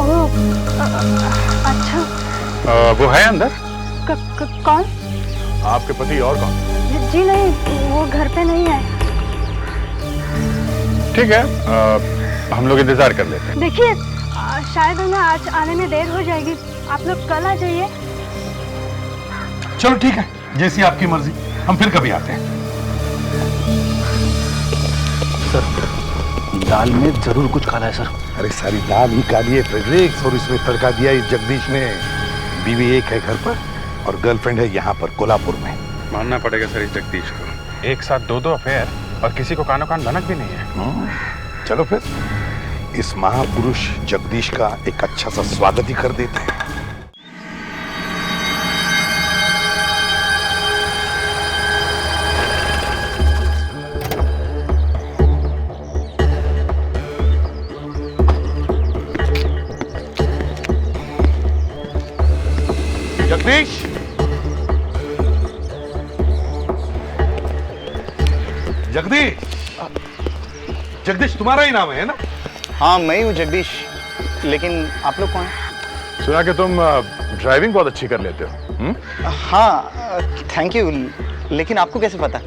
ओह, अच्छा। वो है अंदर? कौन? आपके पति और कौन? जी नहीं, वो घर पे नहीं है। ठीक है, हम लोग इंतजार कर लेते हैं। देखिए, शायद हमें आज आने में देर हो जाएगी। आप लोग कल आ जाइए। चलो ठीक है, जैसी आपकी मर्जी, हम फिर कभी आते हैं। सर, दाल में जरूर कुछ काला है सर। अरे सारी दाल ही काली है फ्रेडरिक्स, और इसमें तड़का दिया इस जगदीश ने। बीवी एक है घर पर और गर्लफ्रेंड है यहाँ पर कोल्हापुर में। मानना पड़ेगा सर इस जगदीश को, एक साथ दो अफेयर और किसी को कानो कान भनक भी नहीं है। चलो फिर इस महापुरुष जगदीश का एक अच्छा सा स्वागत ही कर देते हैं। जगदीश, जगदीश, जगदीश तुम्हारा ही नाम है ना? हाँ, मैं ही हूँ जगदीश। लेकिन आप लोग कौन हैं? सुना कि तुम ड्राइविंग बहुत अच्छी कर लेते हो। हाँ, थैंक यू। लेकिन आपको कैसे पता?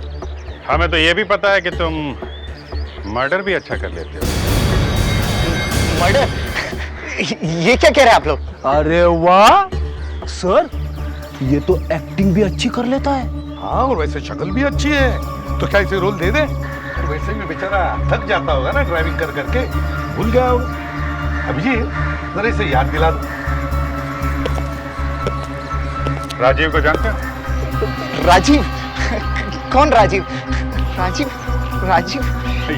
हमें तो ये भी पता है कि तुम मर्डर भी अच्छा कर लेते हो। मर्डर? ये क्या कह रहे हैं आप लोग? अरे वाह सर, ये तो एक्टिंग भी अच्छी कर लेता है। हाँ, और वैसे शक्ल भी अच्छी है, तो क्या इसे रोल दे दे? और वैसे भी बेचारा थक जाता होगा ना ड्राइविंग कर करके, भूल गया होगा। अभिजीत, जरा इसे याद दिला दो। राजीव को जानते हो? राजीव? कौन राजीव? राजीव? राजीव?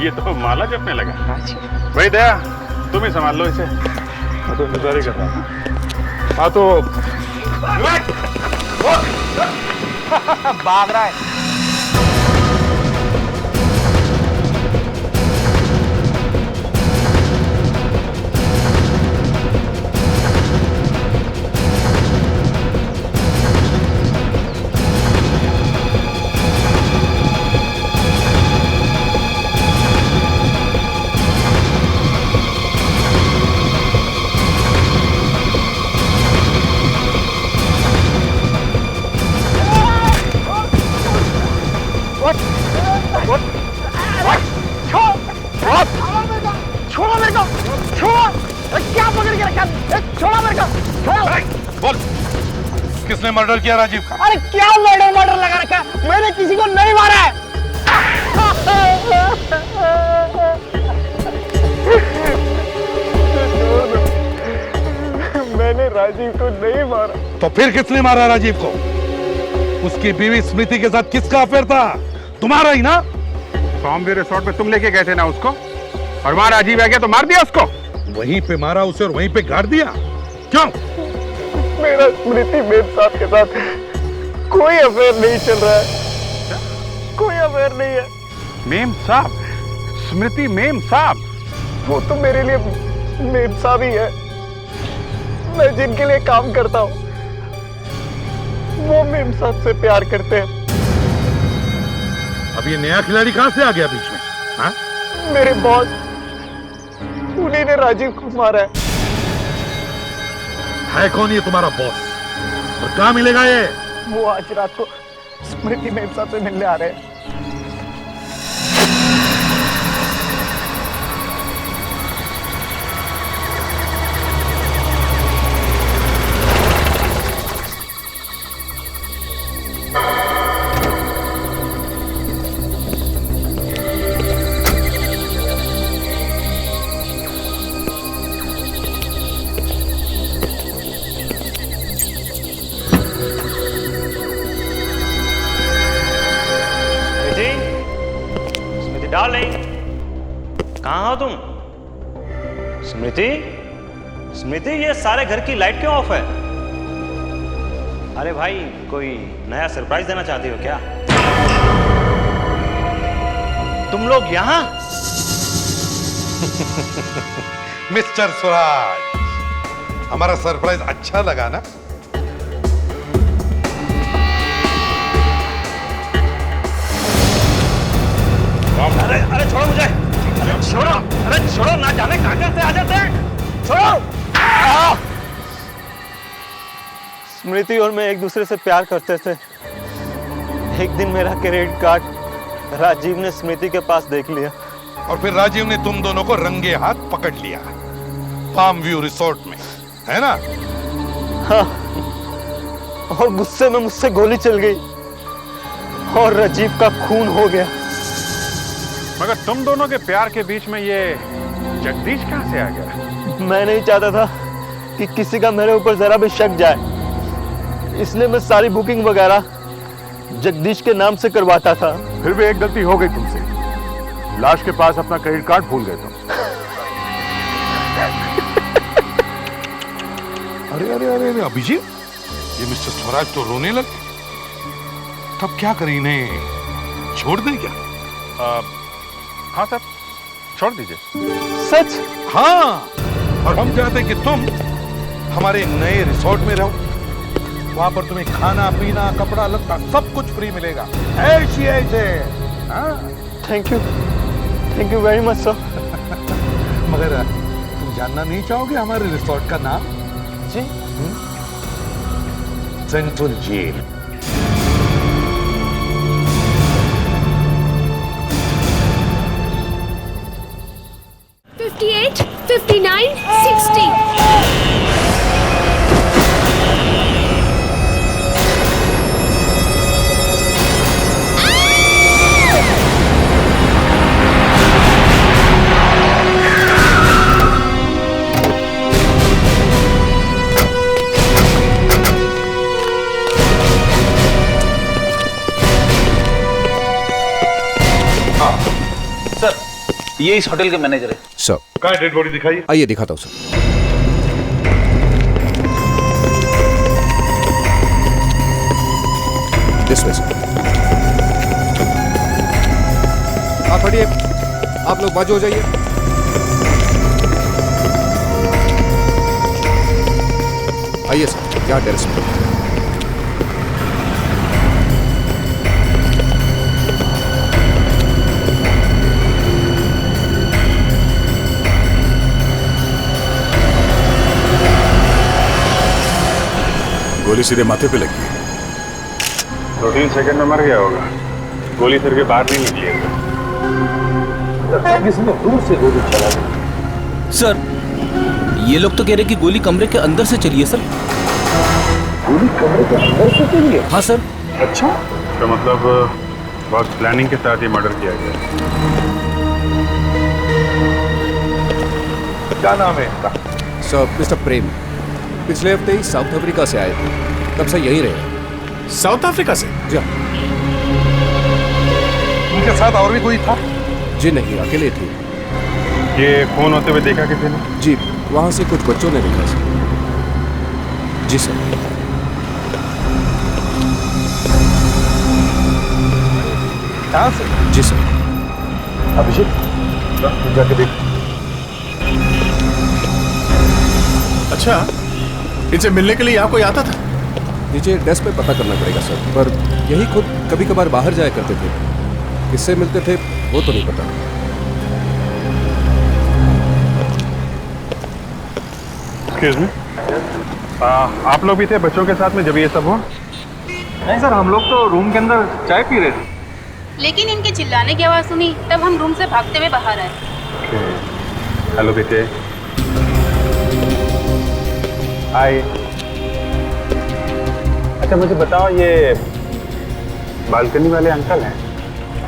ये तो माला जपने लगा। राजीव? भाई दया, तुम ही संभाल लो इसे, मैं तो इंतजार ही कर रहा था। हाँ तो भाग रहा है। किसने मर्डर किया राजीव का? अरे क्या मर्डर लगा रखा है? मैंने किसी को नहीं मारा है। मैंने राजीव को नहीं मारा। तो फिर किसने मारा राजीव को? उसकी बीवी स्मृति के साथ किसका अफेयर था? तुम्हारा ही ना? बॉम्बे रिसोर्ट पे तुम लेके गए थे ना उसको, और वहां राजीव आ गया तो मार दिया उसको। वहीं पे मारा उसे और वहीं पे गाड़ दिया? क्यों? मेरा स्मृति मेम साहब के साथ कोई अफेयर नहीं चल रहा है, कोई अफेयर नहीं है। मेम साहब? स्मृति मेम साहब? वो तो मेरे लिए मेम साहब ही है। मैं जिनके लिए काम करता हूँ वो मेम साहब से प्यार करते हैं। अब ये नया खिलाड़ी कहां से आ गया बीच में? हाँ? मेरे बॉस उन्हीं ने राजीव को मारा है कौन ये तुम्हारा बॉस और कहां मिलेगा ये? वो आज रात को स्मृति मेम साहब से मिलने आ रहे हैं। डार्लिंग, कहाँ हो तुम? स्मृति, स्मृति, ये सारे घर की लाइट क्यों ऑफ है? अरे भाई, कोई नया सरप्राइज देना चाहती हो क्या? तुम लोग यहाँ? मिस्टर स्वराज, हमारा सरप्राइज अच्छा लगा ना? अरे अरे छोड़ो मुझे, अरे छोड़ो, ना जाने कहां से आ जाते हैं, छोड़ो। स्मृति और मैं एक दूसरे से प्यार करते थे। एक दिन मेरा क्रेडिट कार्ड राजीव ने स्मृति के पास देख लिया और फिर राजीव ने तुम दोनों को रंगे हाथ पकड़ लिया पाम व्यू रिसोर्ट में, है ना? हाँ, और गुस्से में मुझसे गोली चल गई और राजीव का खून हो गया। मगर तुम दोनों के प्यार के बीच में ये जगदीश कहां से आ गया? मैं नहीं चाहता था कि किसी का मेरे ऊपर जरा भी शक जाए, इसलिए मैं सारी बुकिंग वगैरह जगदीश के नाम से करवाता था। फिर भी एक गलती हो गई तुमसे, लाश के पास अपना क्रेडिट कार्ड भूल गए तुम। अरे अरे अरे अभिजीत, ये मिस्टर स्वराज तो रोने लगे। तब क्या करें, इन्हें छोड़ दें क्या? हाँ सर, छोड़ दीजिए। सच? हाँ, और हम चाहते कि तुम हमारे नए रिसोर्ट में रहो। वहां पर तुम्हें खाना पीना कपड़ा लत्ता सब कुछ फ्री मिलेगा, ऐसे ऐसे। Thank you very much sir. मगर तुम जानना नहीं चाहोगे हमारे रिसोर्ट का नाम? जी? Central jail. $58, $59, $60. सर, ये इस होटल के मैनेजर है। सर, कहाँ डेड बॉडी दिखाइए। आइए दिखाता हूँ सर। This way sir. आप हटिए, आप लोग बाजू हो जाइए। आइए सर, यहाँ टेरेस पे। गोली सीधे माथे पे लगी है। 2-3 सेकंड में मर गया होगा, गोली सिर के बाहर नहीं निकली है। किसी ने दूर से गोली चला दी। सर, ये लोग तो कह रहे कि गोली कमरे के अंदर से चली है सर। गोली कमरे के अंदर से चली है? हाँ सर। अच्छा, तो मतलब बहुत प्लानिंग के साथ ये मर्डर किया गया। क्या नाम है इनका? सर, मिस्टर प्रेम। पिछले हफ्ते ही साउथ अफ्रीका से आए थे, तब से यहीं रहे। साउथ अफ्रीका से? जी हाँ। उनके साथ और भी कोई था? जी नहीं, अकेले थे। ये खून होते हुए देखा किसी ने? जी, वहां से कुछ बच्चों ने देखा सर। जी सर। कहाँ से? जी सर। अभिषेक, जाके देख। अच्छा, इनसे मिलने के लिए यहाँ कोई आता था? नीचे डेस्क पे पता करना पड़ेगा सर, पर यही खुद कभी कभार बाहर जाया करते थे। किससे मिलते थे वो तो नहीं पता। एक्सक्यूज मी, आप लोग भी थे बच्चों के साथ में जब ये सब हुआ? नहीं सर, हम लोग तो रूम के अंदर चाय पी रहे थे। लेकिन इनके चिल्लाने की आवाज़ सुनी तब हम रूम से भागते हुए बाहर आए। हेलो बेटे। हाय। अच्छा मुझे बताओ, ये बालकनी वाले अंकल हैं,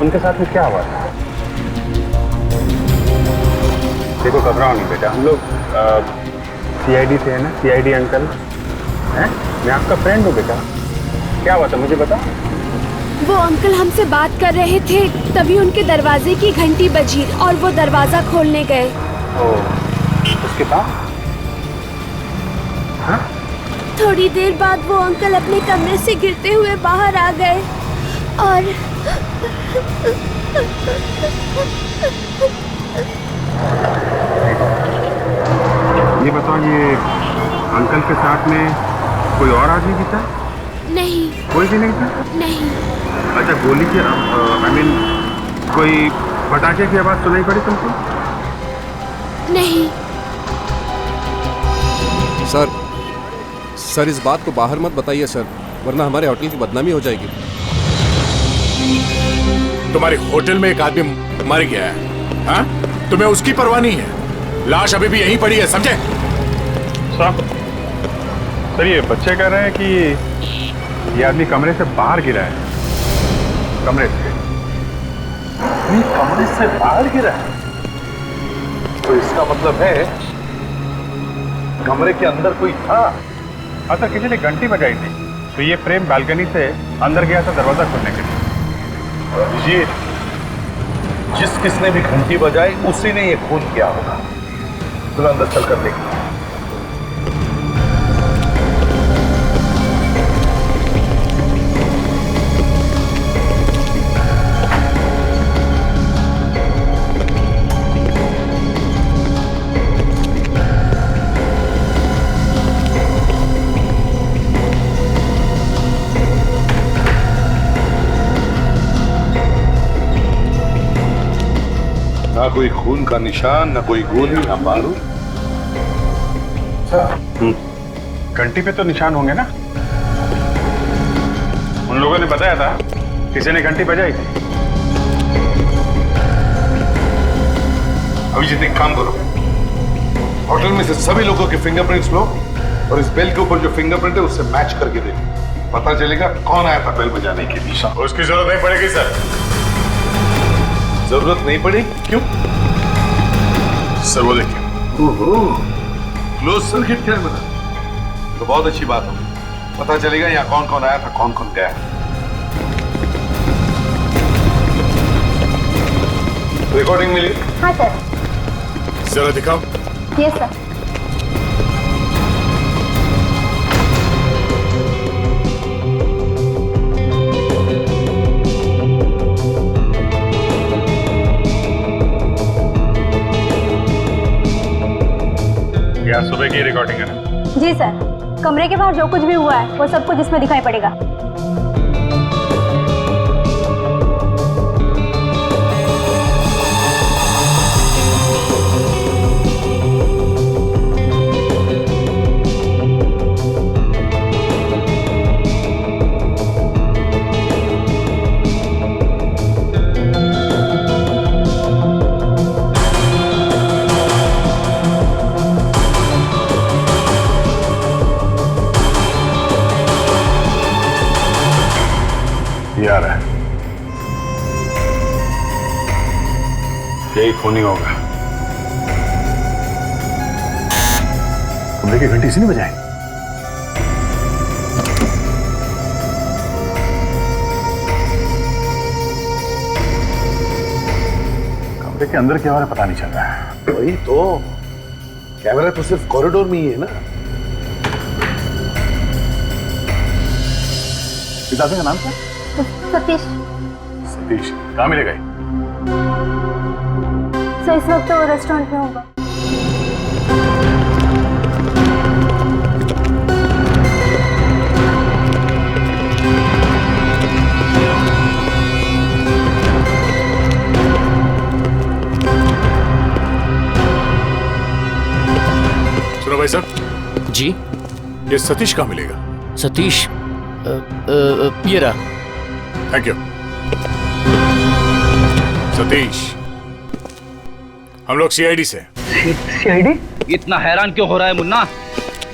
उनके साथ में क्या हुआ था? देखो घबराओ नहीं बेटा, हम लोग सीआईडी से है ना, सीआईडी अंकल हैं, मैं आपका फ्रेंड हूँ बेटा। क्या हुआ था मुझे बताओ। वो अंकल हमसे बात कर रहे थे, तभी उनके दरवाजे की घंटी बजी और वो दरवाजा खोलने गए। उसके बाद? हाँ? थोड़ी देर बाद वो अंकल अपने कमरे से गिरते हुए बाहर आ गए और ये बताओ, ये अंकल के साथ में कोई और आदमी भी था? नहीं। कोई भी नहीं था? नहीं। अच्छा, गोली की आई मीन कोई पटाखे की आवाज सुनाई पड़ी तुमको? नहीं। सर इस बात को बाहर मत बताइए सर, वरना हमारे होटल की बदनामी हो जाएगी। तुम्हारे होटल में एक आदमी मर गया है, हाँ? तुम्हें उसकी परवाह नहीं है? लाश अभी भी यहीं पड़ी है, समझे? सर ये बच्चे कह रहे हैं कि ये आदमी कमरे से बाहर गिरा है। कमरे से? नहीं, कमरे से बाहर गिरा है तो इसका मतलब है कमरे के अंदर कोई था। अच्छा, किसी ने घंटी बजाई थी तो ये प्रेम बालकनी से अंदर गया था दरवाजा खोलने के लिए। अभिजीत, जिस किसने भी घंटी बजाई उसी ने ये खून किया होगा। तुम अंदर चलकर देख। ना कोई खून का निशान, ना कोई गोली, ना बारूद। घंटी पे तो निशान होंगे ना? उन लोगों ने बताया था किसी ने घंटी बजाई थी। अभिजीत, एक काम करो, होटल में से सभी लोगों के फिंगरप्रिंट्स लो और इस बेल के ऊपर जो फिंगरप्रिंट है उससे मैच करके देखो। पता चलेगा कौन आया था बेल बजाने के लिए। उसकी जरूरत नहीं पड़ेगी सर। जरूरत नहीं पड़ेगी? क्यों? सर वो देखिए। ओहो, क्लोज सर्किट कैमरा, तो बहुत अच्छी बात होगी। पता चलेगा यहाँ कौन कौन आया था, कौन कौन गया। रिकॉर्डिंग मिली? हाँ सर। जरा दिखाओ। Yes sir. या सुबह की रिकॉर्डिंग है ना? जी सर, कमरे के बाहर जो कुछ भी हुआ है वो सब कुछ इसमें दिखाई पड़ेगा। यार है यही खूनी होगा। कमरे की घंटी इसी ने बजाई? के अंदर क्या हो रहा है पता नहीं चल रहा है। वही तो, कैमरा तो सिर्फ कॉरिडोर में ही है ना। इस आदमी का नाम क्या? सतीश। सतीश, कहाँ मिलेगा ये? सर इस वक्त तो रेस्टोरेंट में होगा। सुनो भाई साहब जी, ये सतीश कहाँ मिलेगा? सतीश ये रहा। Thank you. सतीश, हम लोग सीआईडी से। सीआईडी? इतना हैरान क्यों हो रहा है मुन्ना?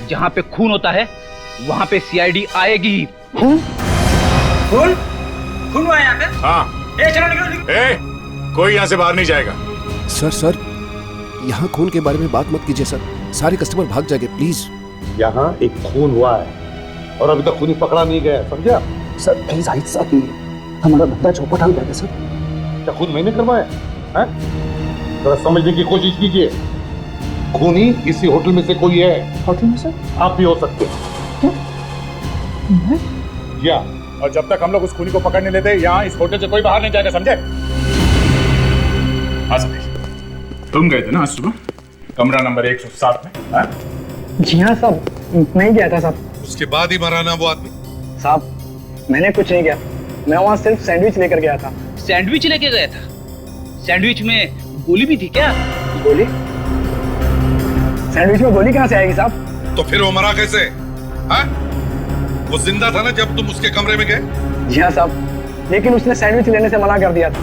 जहाँ पे खून होता है वहाँ पे सीआईडी आएगी ही। खून? खून? खून हुआ यहाँ पे? हाँ। चलो निकलो। कोई यहाँ से बाहर नहीं जाएगा। सर यहाँ खून के बारे में बात मत कीजिए सर, सारे कस्टमर भाग जाएंगे प्लीज। यहाँ एक खून हुआ है और अभी तक खूनी पकड़ा नहीं गया, समझा? सर प्लीज आहिस्ता कीजिए, हमारा बंदा चौपट हो गया सर। क्या खून मैंने करवाया है? जरा समझने की कोशिश कीजिए। खूनी इसी होटल में से कोई है। होटल में सर? आप भी हो सकते हैं। क्या? और जब तक हम लोग उस खूनी को पकड़ नहीं लेते यहाँ इस होटल से कोई बाहर नहीं जाएगा, समझे? हाँ सतीश, तुम गए थे ना आज सुबह कमरा नंबर 107 में? हाँ? जी हाँ साहब, मैं ही गया था साहब। उसके बाद ही मारा ना वो आदमी? साहब मैंने कुछ नहीं किया, मैं वहाँ सिर्फ सैंडविच लेकर गया था। सैंडविच लेके गया था? सैंडविच में गोली भी थी क्या? गोली? सैंडविच में गोली कहाँ से आएगी साहब? तो फिर वो मरा कैसे? हाँ? वो जिंदा था ना जब तुम उसके कमरे में गए? जी हाँ साहब, लेकिन उसने सैंडविच लेने से मना कर दिया था।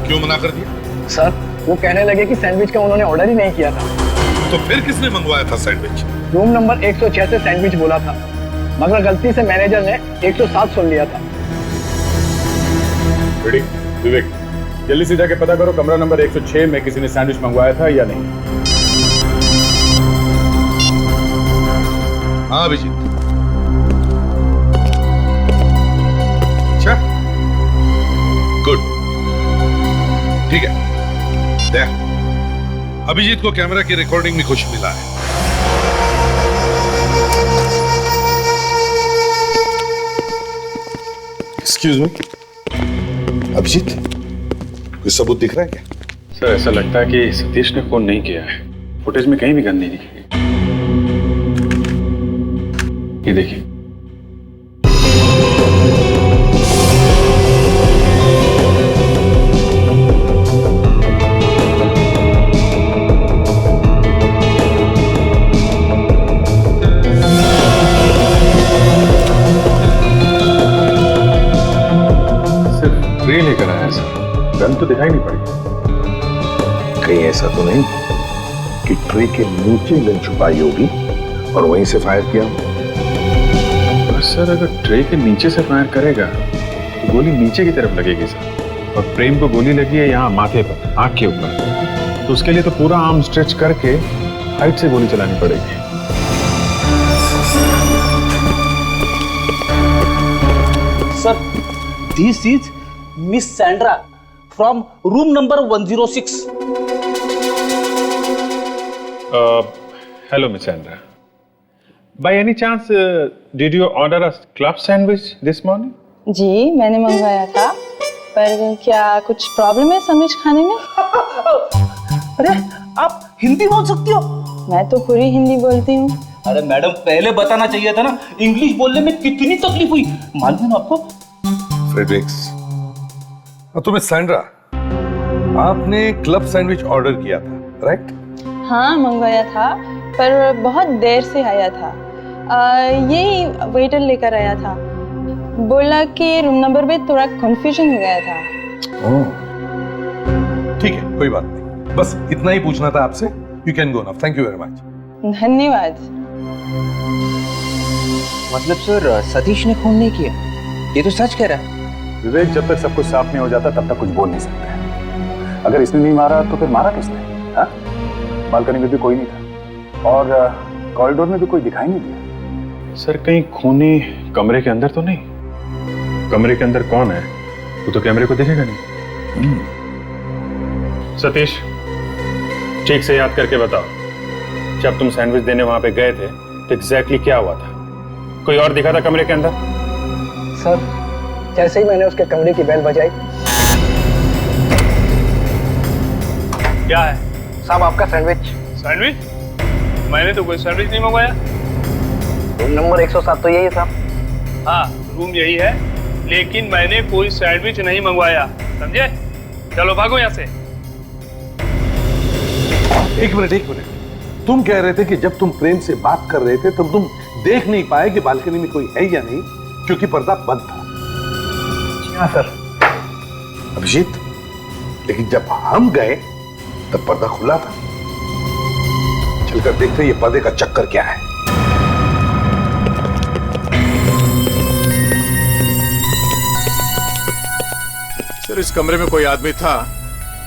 क्यों मना कर दिया? सर वो कहने लगे कि सैंडविच का उन्होंने ऑर्डर ही नहीं किया था। तो फिर किसने मंगवाया था सैंडविच? रूम नंबर 106 से सैंडविच बोला था, मगर गलती से मैनेजर ने 107 सुन लिया था। विवेक, जल्दी से जाके पता करो कमरा नंबर 106 में किसी ने सैंडविच मंगवाया था या नहीं। हाँ अभिजीत। अच्छा, गुड, ठीक है। देख, अभिजीत को कैमरा की रिकॉर्डिंग में कुछ मिला है। एक्सक्यूज मी, अभिजीत, कोई सबूत दिख रहा है क्या? सर ऐसा लगता है कि सतीश ने फोन नहीं किया है। फुटेज में कहीं भी गन नहीं दिखी। ये देखिए। सिर्फ ट्रे लेकर आया सर, गन तो दिखाई नहीं पड़ी। कहीं ऐसा तो नहीं कि ट्रे के नीचे गन छुपाई होगी और वहीं से फायर किया? सर अगर ट्रे के नीचे से फायर करेगा तो गोली नीचे की तरफ लगेगी सर, और प्रेम को गोली लगी है यहाँ माथे पर, आंख के ऊपर, तो उसके लिए तो पूरा आर्म स्ट्रेच करके हाइट से गोली चलानी पड़ेगी। Sir, this is miss Sandra from room number 106। Hello miss Sandra, by any chance did you order a club sandwich this morning? जी मैंने मंगवाया था, पर क्या कुछ प्रॉब्लम है सैंडविच खाने में? अरे आप हिंदी बोल सकती हो? मैं तो पूरी हिंदी बोलती हूँ। अरे मैडम, पहले बताना चाहिए था ना, इंग्लिश बोलने में कितनी तकलीफ हुई, मालूम है आपको? फ्रेडरिक्स, तो मिस सैंड्रा, आपने क्लब सैंडविच ऑर्डर किया था, राइट? हाँ मंगवाया था, पर बहुत देर से आया था। यही वेटर लेकर आया था, बोला कि रूम नंबर में थोड़ा कंफ्यूजन हो गया था। ओह, ठीक है, कोई बात नहीं, बस इतना ही पूछना था आपसे। You can go now, thank you very much. धन्यवाद। मतलब सर सतीश ने खून नहीं किया, ये तो सच कह रहा है। विवेक, जब तक सब कुछ साफ नहीं हो जाता तब तक कुछ बोल नहीं सकते। अगर इसने नहीं मारा तो फिर मारा किसने? हाँ? बालकनी में भी कोई नहीं था और कॉरिडोर में भी कोई दिखाई नहीं दिया। सर कहीं खूनी कमरे के अंदर तो नहीं? कमरे के अंदर कौन है वो तो कैमरे को दिखेगा नहीं। सतीश, ठीक से याद करके बताओ, जब तुम सैंडविच देने वहां पे गए थे तो एग्जैक्टली क्या हुआ था? कोई और दिखा था कमरे के अंदर? सर, जैसे ही मैंने उसके कमरे की बेल बजाई। क्या है साहब, आपका सैंडविच। सैंडविच? मैंने तो कोई सैंडविच नहीं मंगवाया। रूम नंबर 107 तो यही है साहब। हाँ, रूम यही है, लेकिन मैंने कोई सैंडविच नहीं मंगवाया, समझे? चलो भागो यहाँ से। एक मिनट। तुम कह रहे थे कि जब तुम प्रेम से बात कर रहे थे तब तुम देख नहीं पाए कि बालकनी में कोई है या नहीं, क्योंकि पर्दा बंद था। हाँ सर। अभिजीत, लेकिन जब हम गए तब पर्दा खुला था। चलकर देखते ये पर्दे का चक्कर क्या है। सर, इस कमरे में कोई आदमी था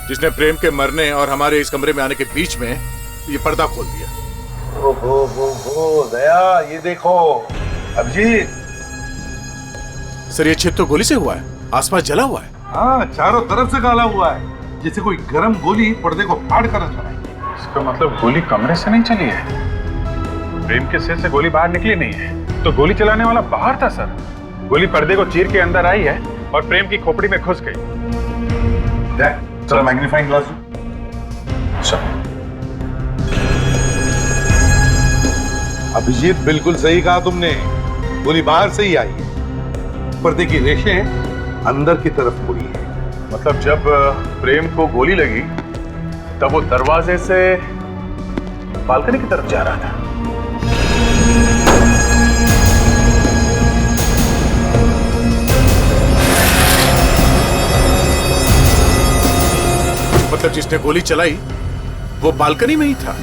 जिसने प्रेम के मरने और हमारे इस कमरे में आने के बीच में ये पर्दा खोल दिया। ओ दया, ये देखो अभिजीत। सर, ये छेद तो गोली से हुआ है, आसपास जला हुआ है। हाँ, चारों तरफ से काला हुआ है, जैसे कोई गर्म गोली पर्दे को फाड़ कर चलाई। इसका मतलब गोली कमरे से नहीं चली है, प्रेम के सिर से गोली बाहर निकली नहीं है, तो गोली चलाने वाला बाहर था सर। गोली पर्दे को चीर के अंदर आई है और प्रेम की खोपड़ी में घुस गई। चलो मैग्नीफाइंग ग्लास। अभिजीत, बिल्कुल सही कहा तुमने, गोली बाहर से ही आई है, पर्दे की रेशें अंदर की तरफ मुड़ी है। मतलब जब प्रेम को गोली लगी तब वो दरवाजे से बालकनी की तरफ जा रहा था। मतलब जिसने गोली चलाई वो बालकनी में ही था।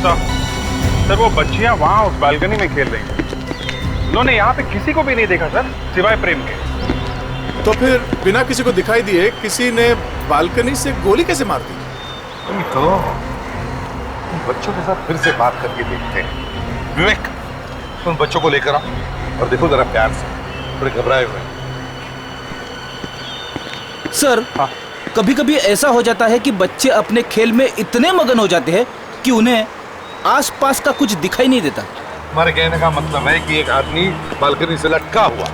सर, वो बच्चियां वहां उस बालकनी में खेल रही हैं। उन्होंने यहाँ पे किसी को भी नहीं देखा सर, सिवाय प्रेम के। तो फिर बिना किसी को दिखाई दिए किसी ने बालकनी से गोली कैसे मार दी? तो बच्चों के साथ फिर से बात करके देखते हैं। विवेक, तुम बच्चों को लेकर आओ और देखो जरा प्यार से, थोड़े घबराए हुए हैं। सर, कभी कभी ऐसा हो जाता है कि बच्चे अपने खेल में इतने मगन हो जाते हैं कि उन्हें आसपास का कुछ दिखाई नहीं देता। हमारे कहने का मतलब है कि एक आदमी बालकनी से लटका हुआ,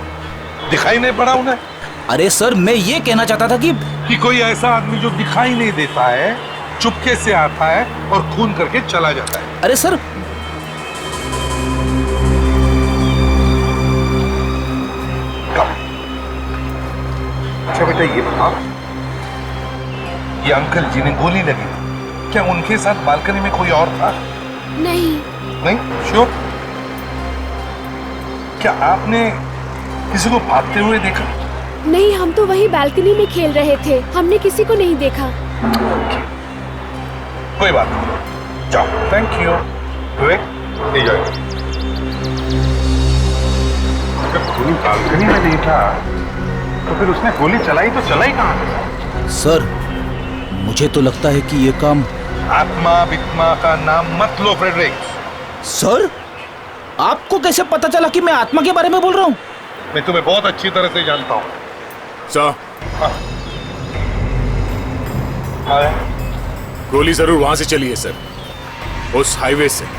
दिखाई नहीं पड़ा उन्हें। अरे सर, मैं ये कहना चाहता था कि कोई ऐसा आदमी जो दिखाई नहीं देता है, चुपके से आता है और खून करके चला जाता है। अरे सर, अच्छा बेटा, ये बताओ, ये अंकल जिन्हें गोली लगी, क्या उनके साथ बालकनी में कोई और था? नहीं, श्योर? क्या आपने किसी को भागते हुए देखा? नहीं, हम तो वही बालकनी में खेल रहे थे, हमने किसी को नहीं देखा। कोई बात नहीं, जाओ। Thank you. Vivek, enjoy. जब गोली बालकनी में नहीं था तो फिर उसने गोली चलाई तो चलाई कहाँ से? सर, मुझे तो लगता है कि ये काम आत्मा वित्मा का नाम मत लो फ्रेडरिक। सर, आपको कैसे पता चला कि मैं आत्मा के बारे में बोल रहा हूँ? मैं तुम्हें बहुत अच्छी तरह से जानता हूँ। सर, गोली जरूर वहां से चली है सर, उस हाईवे से।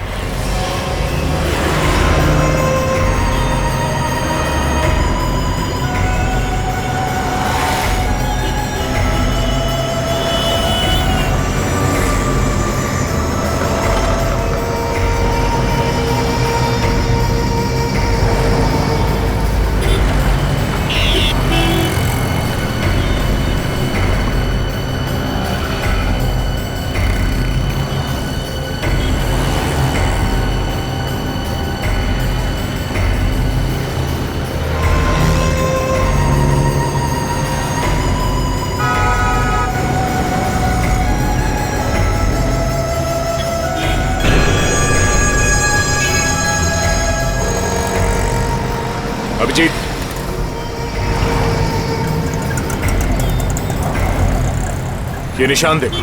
ये निशान देखो।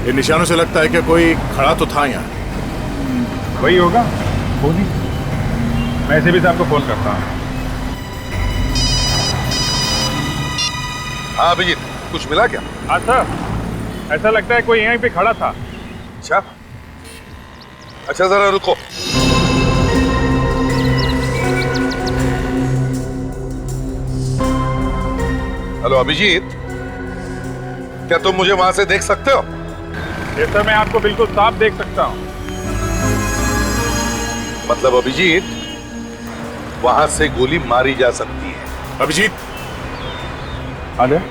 इन निशानों से लगता है कि कोई खड़ा तो था यहाँ। वही होगा गोली। मैं ऐसे भी साहब को फोन करता हूँ। हाँ अभिजीत, कुछ मिला क्या? हाँ सर, ऐसा लगता है कोई यहीं पे खड़ा था। अच्छा अच्छा, जरा रुको। हेलो अभिजीत, क्या तुम मुझे वहां से देख सकते हो? ये सर, मैं आपको बिल्कुल साफ देख सकता हूँ। मतलब अभिजीत, वहां से गोली मारी जा सकती है। अभिजीत, आ जा।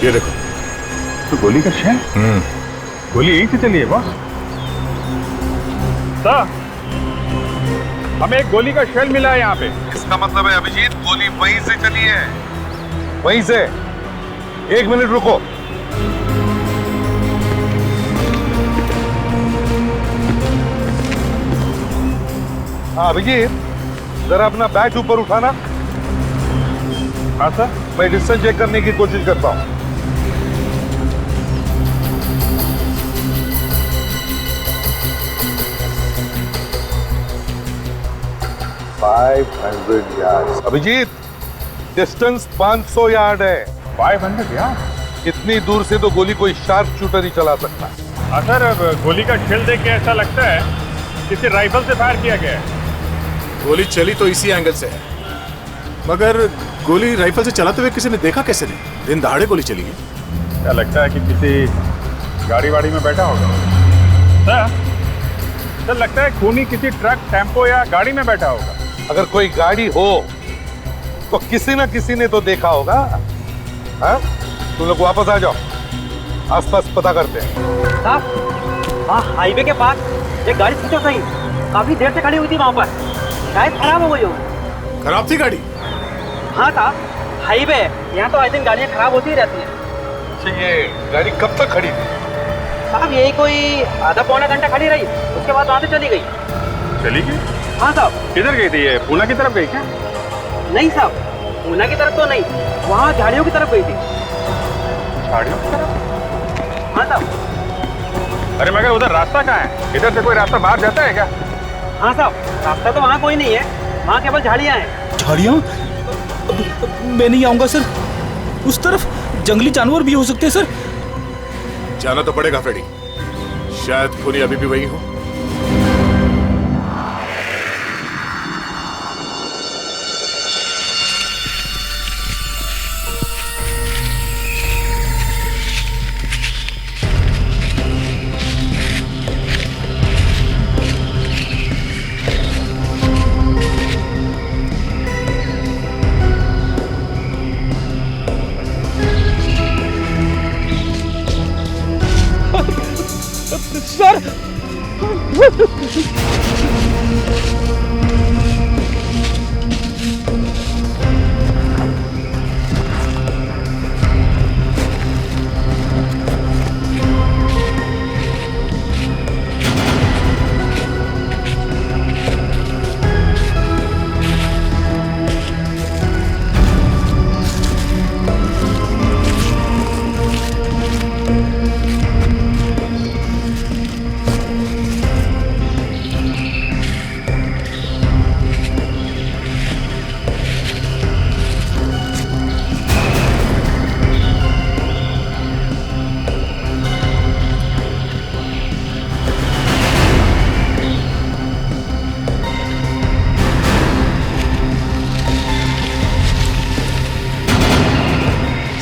ये देखो। तो गोली का शेल? गोली यहीं से चली है बॉस। सर, हमें एक गोली का शेल मिला है यहाँ पे। इसका मतलब है अभिजीत, गोली वहीं से चली है। वहीं से। एक मिनट रुको। हाँ अभिजीत, जरा अपना बैट ऊपर उठाना। हाँ सर। मैं डिस्टेंस चेक करने की कोशिश करता हूँ। यार्ड। अभिजीत, डिस्टेंस 500 यार्ड है। 500 यार्ड? इतनी दूर से तो गोली कोई शार्प शूटर ही चला सकता है। हाँ सर, गोली का शेल देख के ऐसा लगता है किसी राइफल से फायर किया गया है। गोली चली तो इसी एंगल से है, मगर गोली राइफल से चलाते हुए किसी ने देखा कैसे नहीं? दिन दहाड़े गोली चली गई। क्या लगता है कि किसी गाड़ी वाड़ी में बैठा होगा? सर लगता है खूनी किसी ट्रक, टेम्पो या गाड़ी में बैठा होगा। अगर कोई गाड़ी हो तो किसी ना किसी ने तो देखा होगा। हाँ, तुम लोग वापस आ जाओ, आसपास पता करते हैं। साहब, हाँ हाईवे के पास एक गाड़ी पूछो सही, काफी देर से खड़ी हुई थी वहाँ पर, शायद खराब हो गई हो। खराब थी गाड़ी? हाँ साहब, हाईवे यहाँ तो आई दिन गाड़ियाँ खराब होती ही रहती हैं। अच्छा, ये गाड़ी कब तक खड़ी थी? साहब यही कोई आधा पौना घंटा खड़ी रही, उसके बाद वहाँ से चली गई। चली गई? हाँ साहब। किधर गई थी ये? पूना की तरफ गई क्या? नहीं साहब, पूना की तरफ तो नहीं, वहाँ झाड़ियों की तरफ गई थी। झाड़ियों की तरफ? हाँ साहब। अरे मगर उधर रास्ता कहाँ है? इधर से कोई रास्ता बाहर जाता है क्या? हाँ साहब, रास्ता तो वहाँ कोई नहीं है, वहाँ केवल झाड़ियाँ हैं। झाड़ियाँ? मैं नहीं आऊंगा सर, उस तरफ जंगली जानवर भी हो सकते हैं सर। जाना तो पड़ेगा फ्रेडी, शायद खूनी अभी भी वही हो।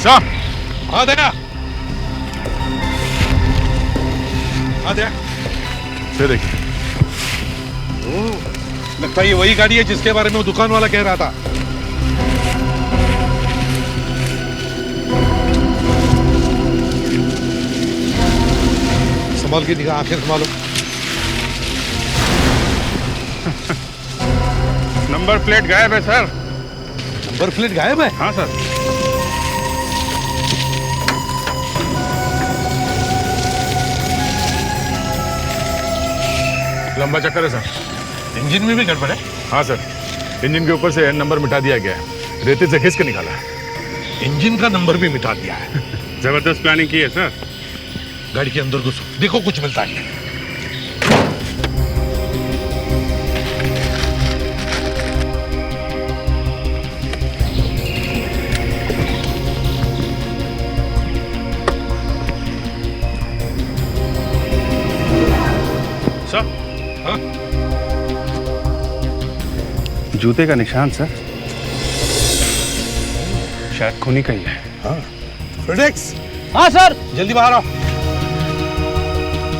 सर आ दया, आ दया, ये देखिए, लगता है ये वही गाड़ी है जिसके बारे में वो दुकान वाला कह रहा था। संभाल के दिखा, आखिर संभालो। नंबर प्लेट गायब है सर। नंबर प्लेट गायब है? हाँ सर। लंबा चक्कर है सर। इंजन में भी गड़बड़ है? हाँ सर, इंजन के ऊपर से नंबर मिटा दिया गया है, रेते से खींच के निकाला है। इंजन का नंबर भी मिटा दिया है। जबरदस्त प्लानिंग की है सर। गाड़ी के अंदर घुसो, देखो कुछ मिलता है। सर, हाँ? जूते का निशान सर, शायद खूनी का ही है। हाँ। फ्रेडेक्स। हाँ सर। जल्दी बाहर आओ।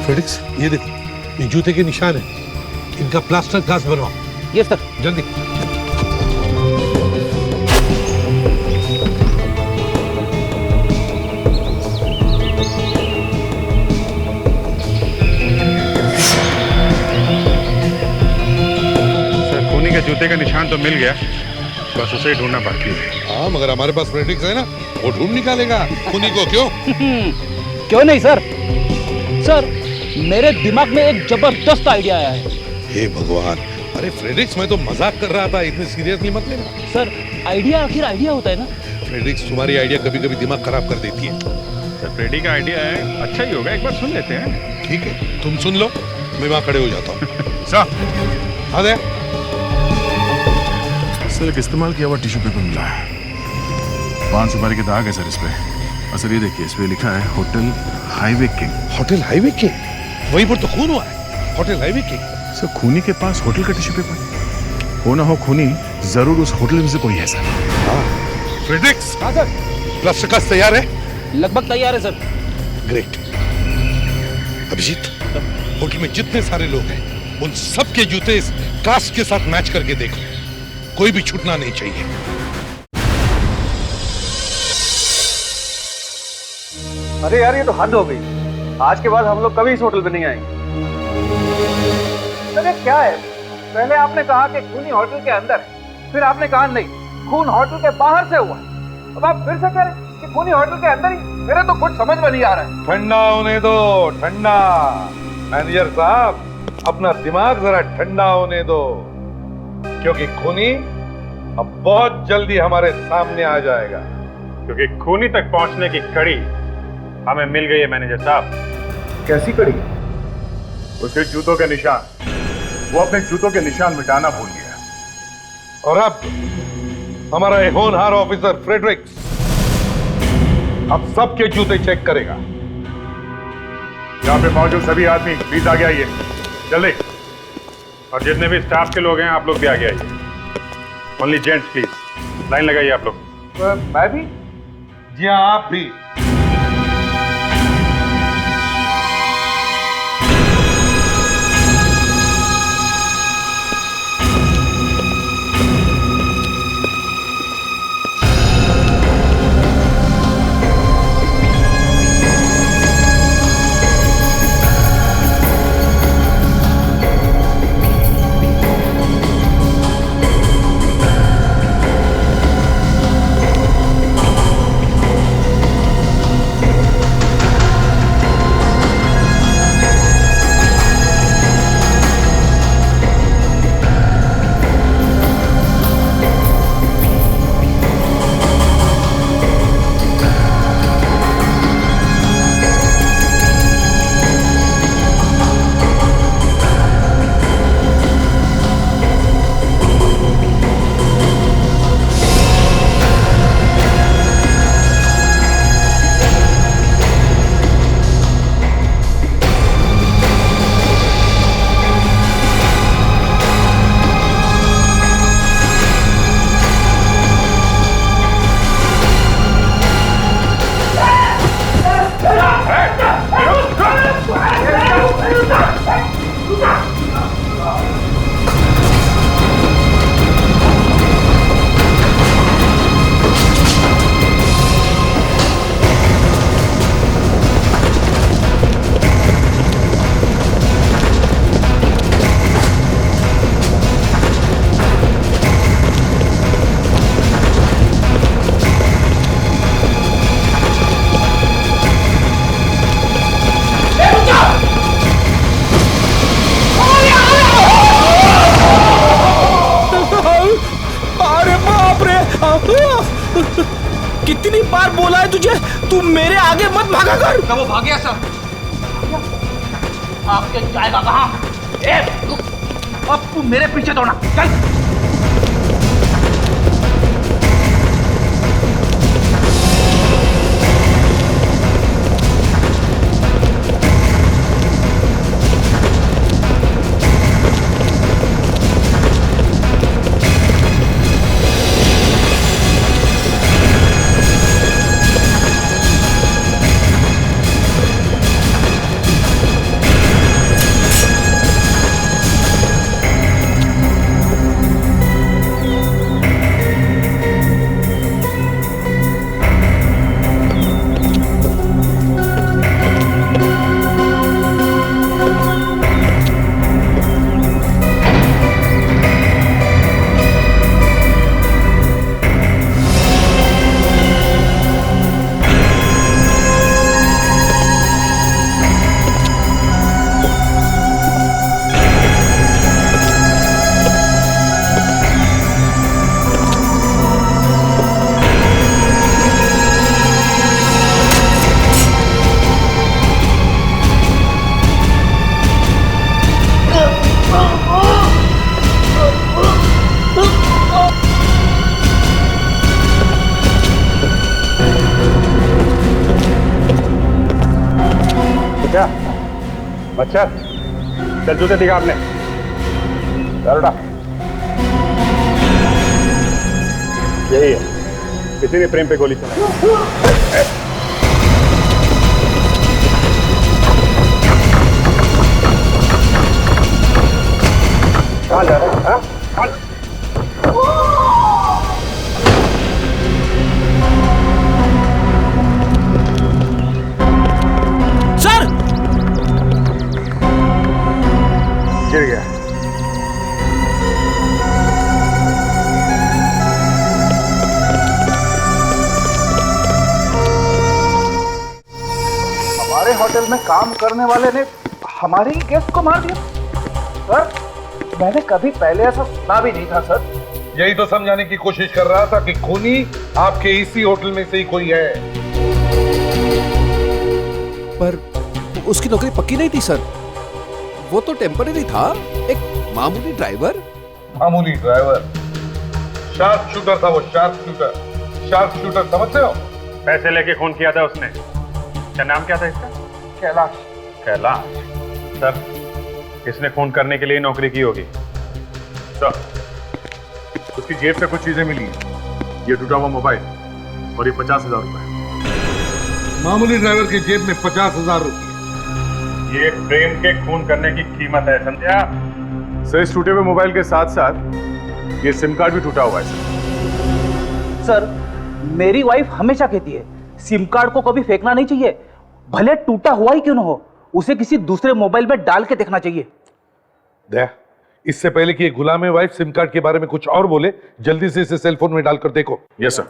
फ्रेडेक्स, ये देखो, ये जूते के निशान है। इनका प्लास्टर कास्ट बनवाओ। Yes sir. जल्दी। सर, खूनी के जूते का निशान तो मिल गया, बस उसे ही ढूंढना बाकी है। हाँ, मगर हमारे पास फ्रेडेक्स है ना, वो ढूंढ निकालेगा खूनी को। क्यों? क्यों नहीं सर। सर, मेरे दिमाग में एक जबरदस्त आइडिया आया है। हे भगवान, अरे फ्रेडेक्स, मैं तो मजाक कर रहा था, इतने सीरियसली मत लेना। सर, आइडिया आखिर आइडिया होता है ना। फ्रेडेक्स, तुम्हारी आइडिया कभी कभी दिमाग खराब कर देती है। सर, फ्रेडी का आइडिया है, अच्छा ही होगा, एक बार सुन लेते हैं। ठीक है, तुम सुन लो, मैं वहां खड़े हो जाता हूँ। सर, हाँ दे। सर, एक इस्तेमाल किया हुआ टिश्यू पेपर मिला है, 5 सुपारी के दाग है सर इस पे। और सर ये देखिए, इस पे लिखा है hotel highway king. Hotel highway king? वहीं पर तो खून हुआ है, होटल हाईवे किंग। सर, खूनी के पास होटल का टिश्यू पेपर हो ना हो, खूनी जरूर उस होटल में से कोई है सर। हाँ। फ्रेडेक्स। हाँ सर। प्लास्टर कास्ट तैयार है? लगभग तैयार है सर। ग्रेट। अभिजीत, होटल में जितने सारे लोग हैं, उन सबके जूते इस कास्ट के साथ मैच करके देखो, कोई भी छूटना नहीं चाहिए। अरे यार, ये तो हद हो गई। आज के बाद हम लोग कभी इस होटल पे नहीं आएंगे। अरे क्या है, पहले आपने कहा कि खूनी होटल के अंदर है, फिर आपने कहा नहीं, खून होटल के बाहर से हुआ है। अब आप फिर से कह रहे हैं कि खूनी होटल के अंदर ही। मेरे तो कुछ समझ में नहीं आ रहा है। ठंडा होने दो, ठंडा। मैनेजर साहब, अपना दिमाग जरा ठंडा होने दो, क्योंकि खूनी अब बहुत जल्दी हमारे सामने आ जाएगा। क्योंकि खूनी तक पहुंचने की कड़ी हमें मिल गई है मैनेजर साहब। कैसी कड़ी? उसके जूतों के निशान। वो अपने जूतों के निशान मिटाना भूल गया। और अब हमारा एक होनहार ऑफिसर फ्रेडरिक्स अब सबके जूते चेक करेगा। यहाँ पे मौजूद सभी आदमी प्लीज आगे आइए, जल्दी। और जितने भी स्टाफ के लोग हैं, आप लोग भी आगे आइए। ओनली जेंट्स प्लीज, लाइन लगाइए आप लोग। मैं भी? जी हाँ, आप भी। अरे बाप रे! कितनी बार बोला है तुझे, तू मेरे आगे मत भागा कर। तो वो भाग गया सर। आपके जाएगा कहाँ? अब तू मेरे पीछे दौड़ना, चल। क्या बच्चा, चल जूते दिखा आपने। उठा, यही है, किसी ने प्रेम पे गोली चलाई। कहाँ जा रहे हैं? सर! गिर गया। हमारे होटल में काम करने वाले ने हमारे ही गेस्ट को मार दिया। सर, मैंने कभी पहले ऐसा सुना भी नहीं था सर। यही तो समझाने की कोशिश कर रहा था कि खूनी आपके इसी होटल में से ही कोई है। पर उसकी नौकरी पक्की नहीं थी सर, वो तो टेम्पररी था, एक मामूली ड्राइवर। मामूली ड्राइवर? शार्प शूटर था वो, शार्प शूटर। शार्प शूटर समझते हो? पैसे लेके खून किया था उसने। क्या नाम क्या था इसका? कैलाश। कैलाश? सर, इसने खून करने के लिए नौकरी की होगी। सर, उसकी जेब से कुछ चीजें मिली हैं। ये टूटा हुआ मोबाइल और ये 50,000 रुपए। मामूली ड्राइवर की जेब में 50,000 रुपए। ये प्रेम के खून करने की कीमत है, समझा? सर, इस टूटे हुए मोबाइल के साथ साथ ये सिम कार्ड भी टूटा हुआ है सर, मेरी वाइफ हमेशा कहती है सिम कार्ड को कभी फेंकना नहीं चाहिए, भले टूटा हुआ ही क्यों न हो, उसे किसी दूसरे मोबाइल में डाल के देखना चाहिए। दया, इससे पहले कि ये गुलाम वाइफ सिम कार्ड के बारे में कुछ और बोले, जल्दी से इसे सेल फोन में डालकर देखो। Yes sir.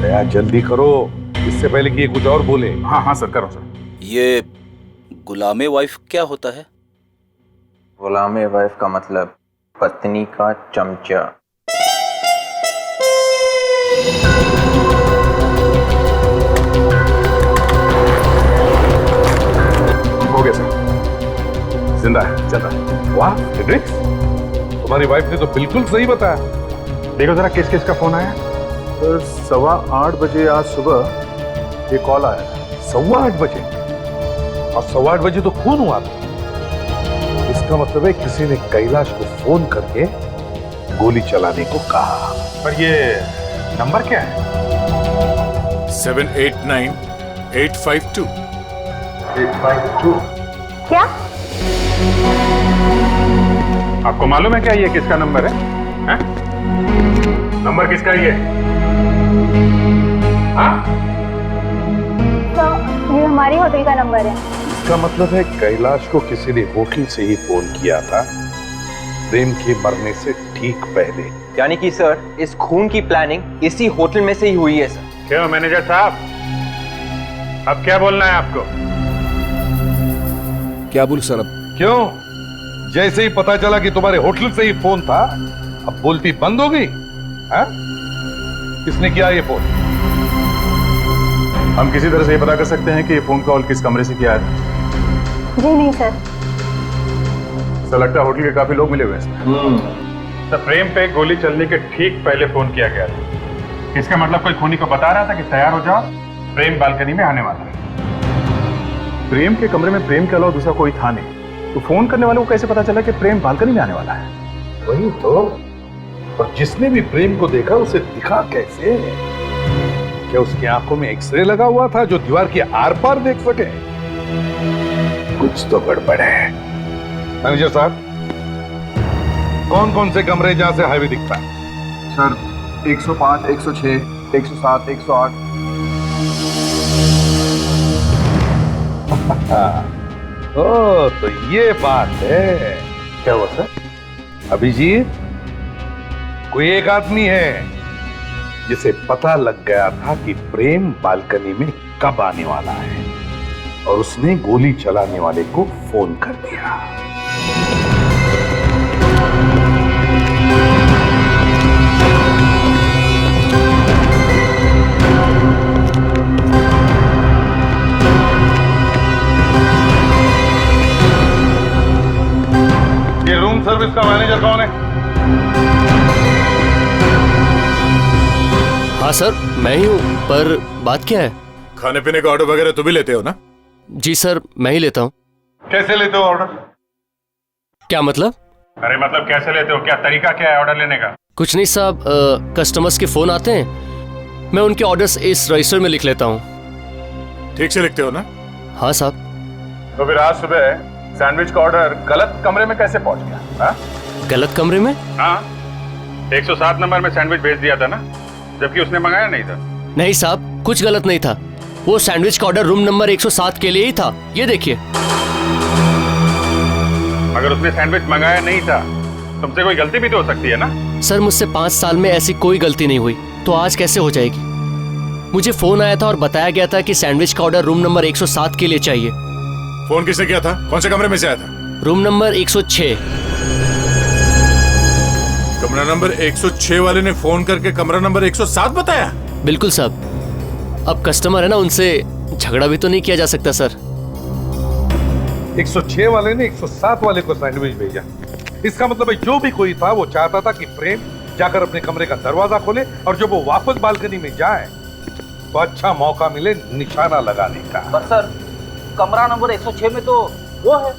दया, जल्दी करो, इससे पहले कि ये कुछ और बोले। हाँ हाँ सर, करो सर। ये गुलामे वाइफ क्या होता है? गुलामे वाइफ का मतलब पत्नी का चमचा। हो गया सर, जिंदा है, चल रहा है। वाह फ्रेडरिक्स, तुम्हारी वाइफ ने तो बिल्कुल सही बताया। देखो जरा किस किस का फोन आया। सर, 8:15 बजे आज सुबह ये कॉल आया। 8:15 बजे? और 8:15 बजे तो खून हुआ था। इसका मतलब है किसी ने कैलाश को फोन करके गोली चलाने को कहा। पर ये नंबर क्या है? 789852। 852। क्या? आपको मालूम है क्या ये किसका नंबर है? हैं? नंबर किसका ये? हाँ? तो ये हमारी होटल का नंबर है। इसका मतलब है कैलाश को किसी ने होटल से ही फोन किया था, प्रेम के मरने से ठीक पहले। यानी कि सर, इस खून की प्लानिंग इसी होटल में से ही हुई है सर। क्यों मैनेजर साहब, अब क्या बोलना है आपको? क्या बोल सर अब? क्यों? जैसे ही पता चला कि तुम्हारे होटल से ही फोन था, अब बोलती बंद हो गई? हाँ? किसने किया ये फोन? हम किसी तरह से ये पता कर सकते हैं कि ये फोन कॉल किस कमरे से किया है? जी नहीं सर। ऐसा लगता है होटल के काफी लोग मिले हुए हैं। तो प्रेम पे गोली चलने के ठीक पहले फोन किया गया था। इसका मतलब कोई खूनी को बता रहा था कि तैयार हो जाओ, प्रेम बालकनी में आने वाला है। प्रेम के कमरे में प्रेम के अलावा दूसरा कोई था नहीं, तो फोन करने वाले को कैसे पता चला कि प्रेम बालकनी में आने वाला है? वही तो। और जिसने भी प्रेम को देखा उसे दिखा कैसे? क्या उसकी आंखों में एक्सरे लगा हुआ था जो दीवार के आर पार देख सके? कुछ तो गड़बड़ है। मैनेजर साहब, कौन कौन से कमरे जहां से हाईवे दिखता है? सर 105, 106, 107, 108। ओ, तो ये बात है। क्या हुआ सर? अभिजीत, कोई एक आदमी है जिसे पता लग गया था कि प्रेम बालकनी में कब आने वाला है, और उसने गोली चलाने वाले को फोन कर दिया। ये रूम सर्विस का मैनेजर कौन है? हाँ सर, मैं ही हूँ, पर बात क्या है? खाने पीने का ऑर्डर वगैरह तो भी लेते हो ना? जी सर, मैं ही लेता हूँ। कैसे लेते हो ऑर्डर? क्या मतलब? अरे मतलब कैसे लेते हो? क्या तरीका क्या है ऑर्डर लेने का? कुछ नहीं साहब, कस्टमर्स के फोन आते हैं, मैं उनके ऑर्डर्स इस रजिस्टर में लिख लेता हूँ। ठीक से लिखते हो ना? हाँ साहब। तो फिर आज सुबह सैंडविच का ऑर्डर गलत कमरे में कैसे पहुंच गया? हाँ? गलत कमरे में? हाँ, 107 नंबर में सैंडविच भेज दिया था ना, जबकि उसने मंगाया नहीं था। नहीं साहब, कुछ गलत नहीं था। वो सैंडविच का ऑर्डर रूम नंबर 107 के लिए ही था, ये देखिए। अगर उसने सैंडविच मंगाया नहीं था, तुमसे कोई गलती भी तो हो सकती है ना? सर, मुझसे 5 साल में ऐसी कोई गलती नहीं हुई, तो आज कैसे हो जाएगी? मुझे फोन आया था और बताया गया था कि सैंडविच का ऑर्डर रूम नंबर 107 के लिए चाहिए। फोन किसने किया था? कौन से कमरे में से आया था? Room number 106। कमरा नंबर 106 वाले ने फोन करके कमरा नंबर 107 बताया? बिल्कुल साहब। अब कस्टमर है ना, उनसे झगड़ा भी तो नहीं किया जा सकता सर। 106 वाले ने 107 वाले को सैंडविच भेजा। इसका मतलब है जो भी कोई था वो चाहता था कि प्रेम जाकर अपने कमरे का दरवाजा खोले, और जब वो वापस बालकनी में जाए तो अच्छा मौका मिले निशाना लगाने का। पर सर, कमरा नंबर 106 में तो वो है।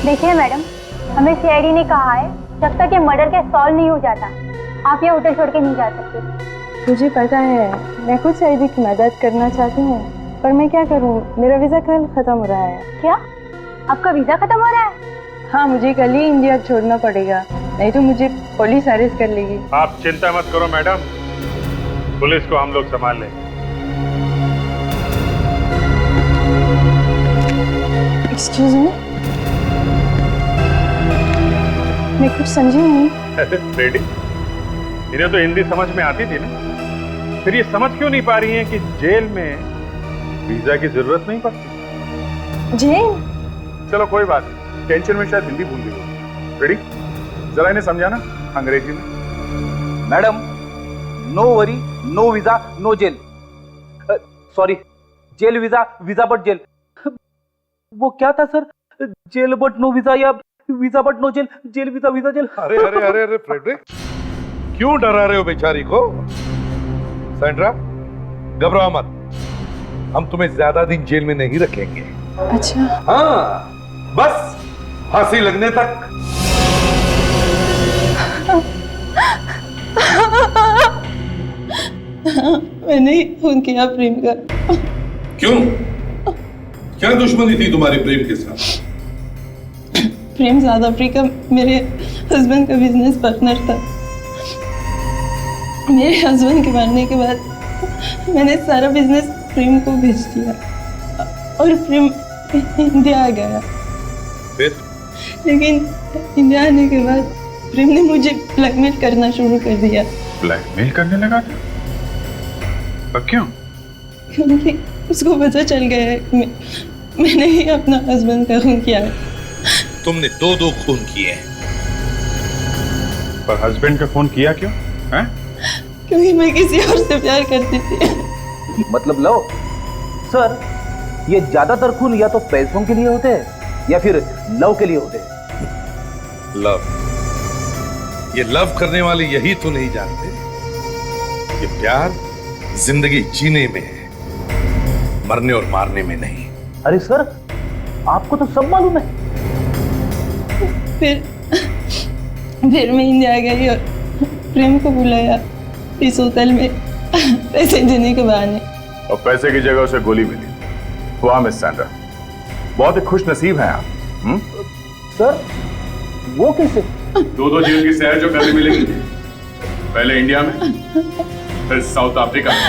देखिए मैडम, हमें सीआईडी ने कहा है जब तक ये मर्डर केस सॉल्व नहीं हो जाता आप ये होटल छोड़ के नहीं जा सकते। मुझे पता है, मैं खुद सईदी की मदद करना चाहती हूँ, पर मैं क्या करूँ, मेरा वीज़ा कल ख़त्म हो रहा है। क्या? आपका वीज़ा ख़त्म हो रहा है? हाँ, मुझे कल ही इंडिया छोड़ना पड़ेगा, नहीं तो मुझे पुलिस अरेस्ट कर लेगी। आप चिंता मत करो मैडम, पुलिस को हम लोग संभाल लेंगे। एक्सक्यूज मी, मैं कुछ समझी नहीं। रेडी? इन्हें तो हिंदी समझ में आती थी ना, फिर ये समझ क्यों नहीं पा रही हैं कि जेल में वीजा की जरूरत नहीं पड़ती? जेल? चलो कोई बात नहीं, टेंशन में शायद हिंदी भूल गई हो। रेडी? जरा इन्हें समझाना अंग्रेजी में। Madam, no worry, no visa, no jail. Sorry, jail visa, visa but jail. वो क्या था sir? Jail but no visa या visa but no jail? Jail visa, visa jail. अरे अरे अरे अरे फ्रेडरिक, क्यों डरा रहे हो बेचारी को? सैंड्रा, घबराओ मत, हम तुम्हें ज्यादा दिन जेल में नहीं रखेंगे। अच्छा। हाँ, बस फांसी लगने तक। मैंने खून किया प्रेम का। क्यों? क्या दुश्मनी थी तुम्हारे प्रेम के साथ? प्रेम साउथ अफ्रीका मेरे हस्बैंड का बिजनेस पार्टनर था। मेरे हस्बैंड के मरने के बाद मैंने सारा बिजनेस प्रेम को भेज दिया और प्रेम इंडिया आ गया। फिर? लेकिन इंडिया आने के बाद प्रेम ने मुझे ब्लैकमेल करना शुरू कर दिया। ब्लैकमेल करने लगा था? और क्यों? क्योंकि उसको पता चल गया है कि मैंने ही अपना हस्बैंड का खून किया है। तुमने 2-2 खून किए हैं। पर हस्बैंड का खून किया क्यों हैं? क्योंकि मैं किसी और से प्यार करती थी। मतलब लव? सर, ये ज्यादातर खून या तो पैसों के लिए होते हैं या फिर लव के लिए होते हैं। लव। ये लव करने वाले यही तो नहीं जानते कि प्यार जिंदगी जीने में है, मरने और मारने में नहीं। अरे सर, आपको तो सब मालूम है। फिर मैं इंडिया गई और प्रेम को बुलाया इस होटल में पैसे देने के बहाने। और पैसे की जगह उसे गोली मिली। वाह मिस सैंड्रा, बहुत ही खुश नसीब हैं आप। सर, वो कैसे? 2-2 जेल की सैर जो करने मिलेगी, पहले इंडिया में फिर साउथ अफ्रीका में।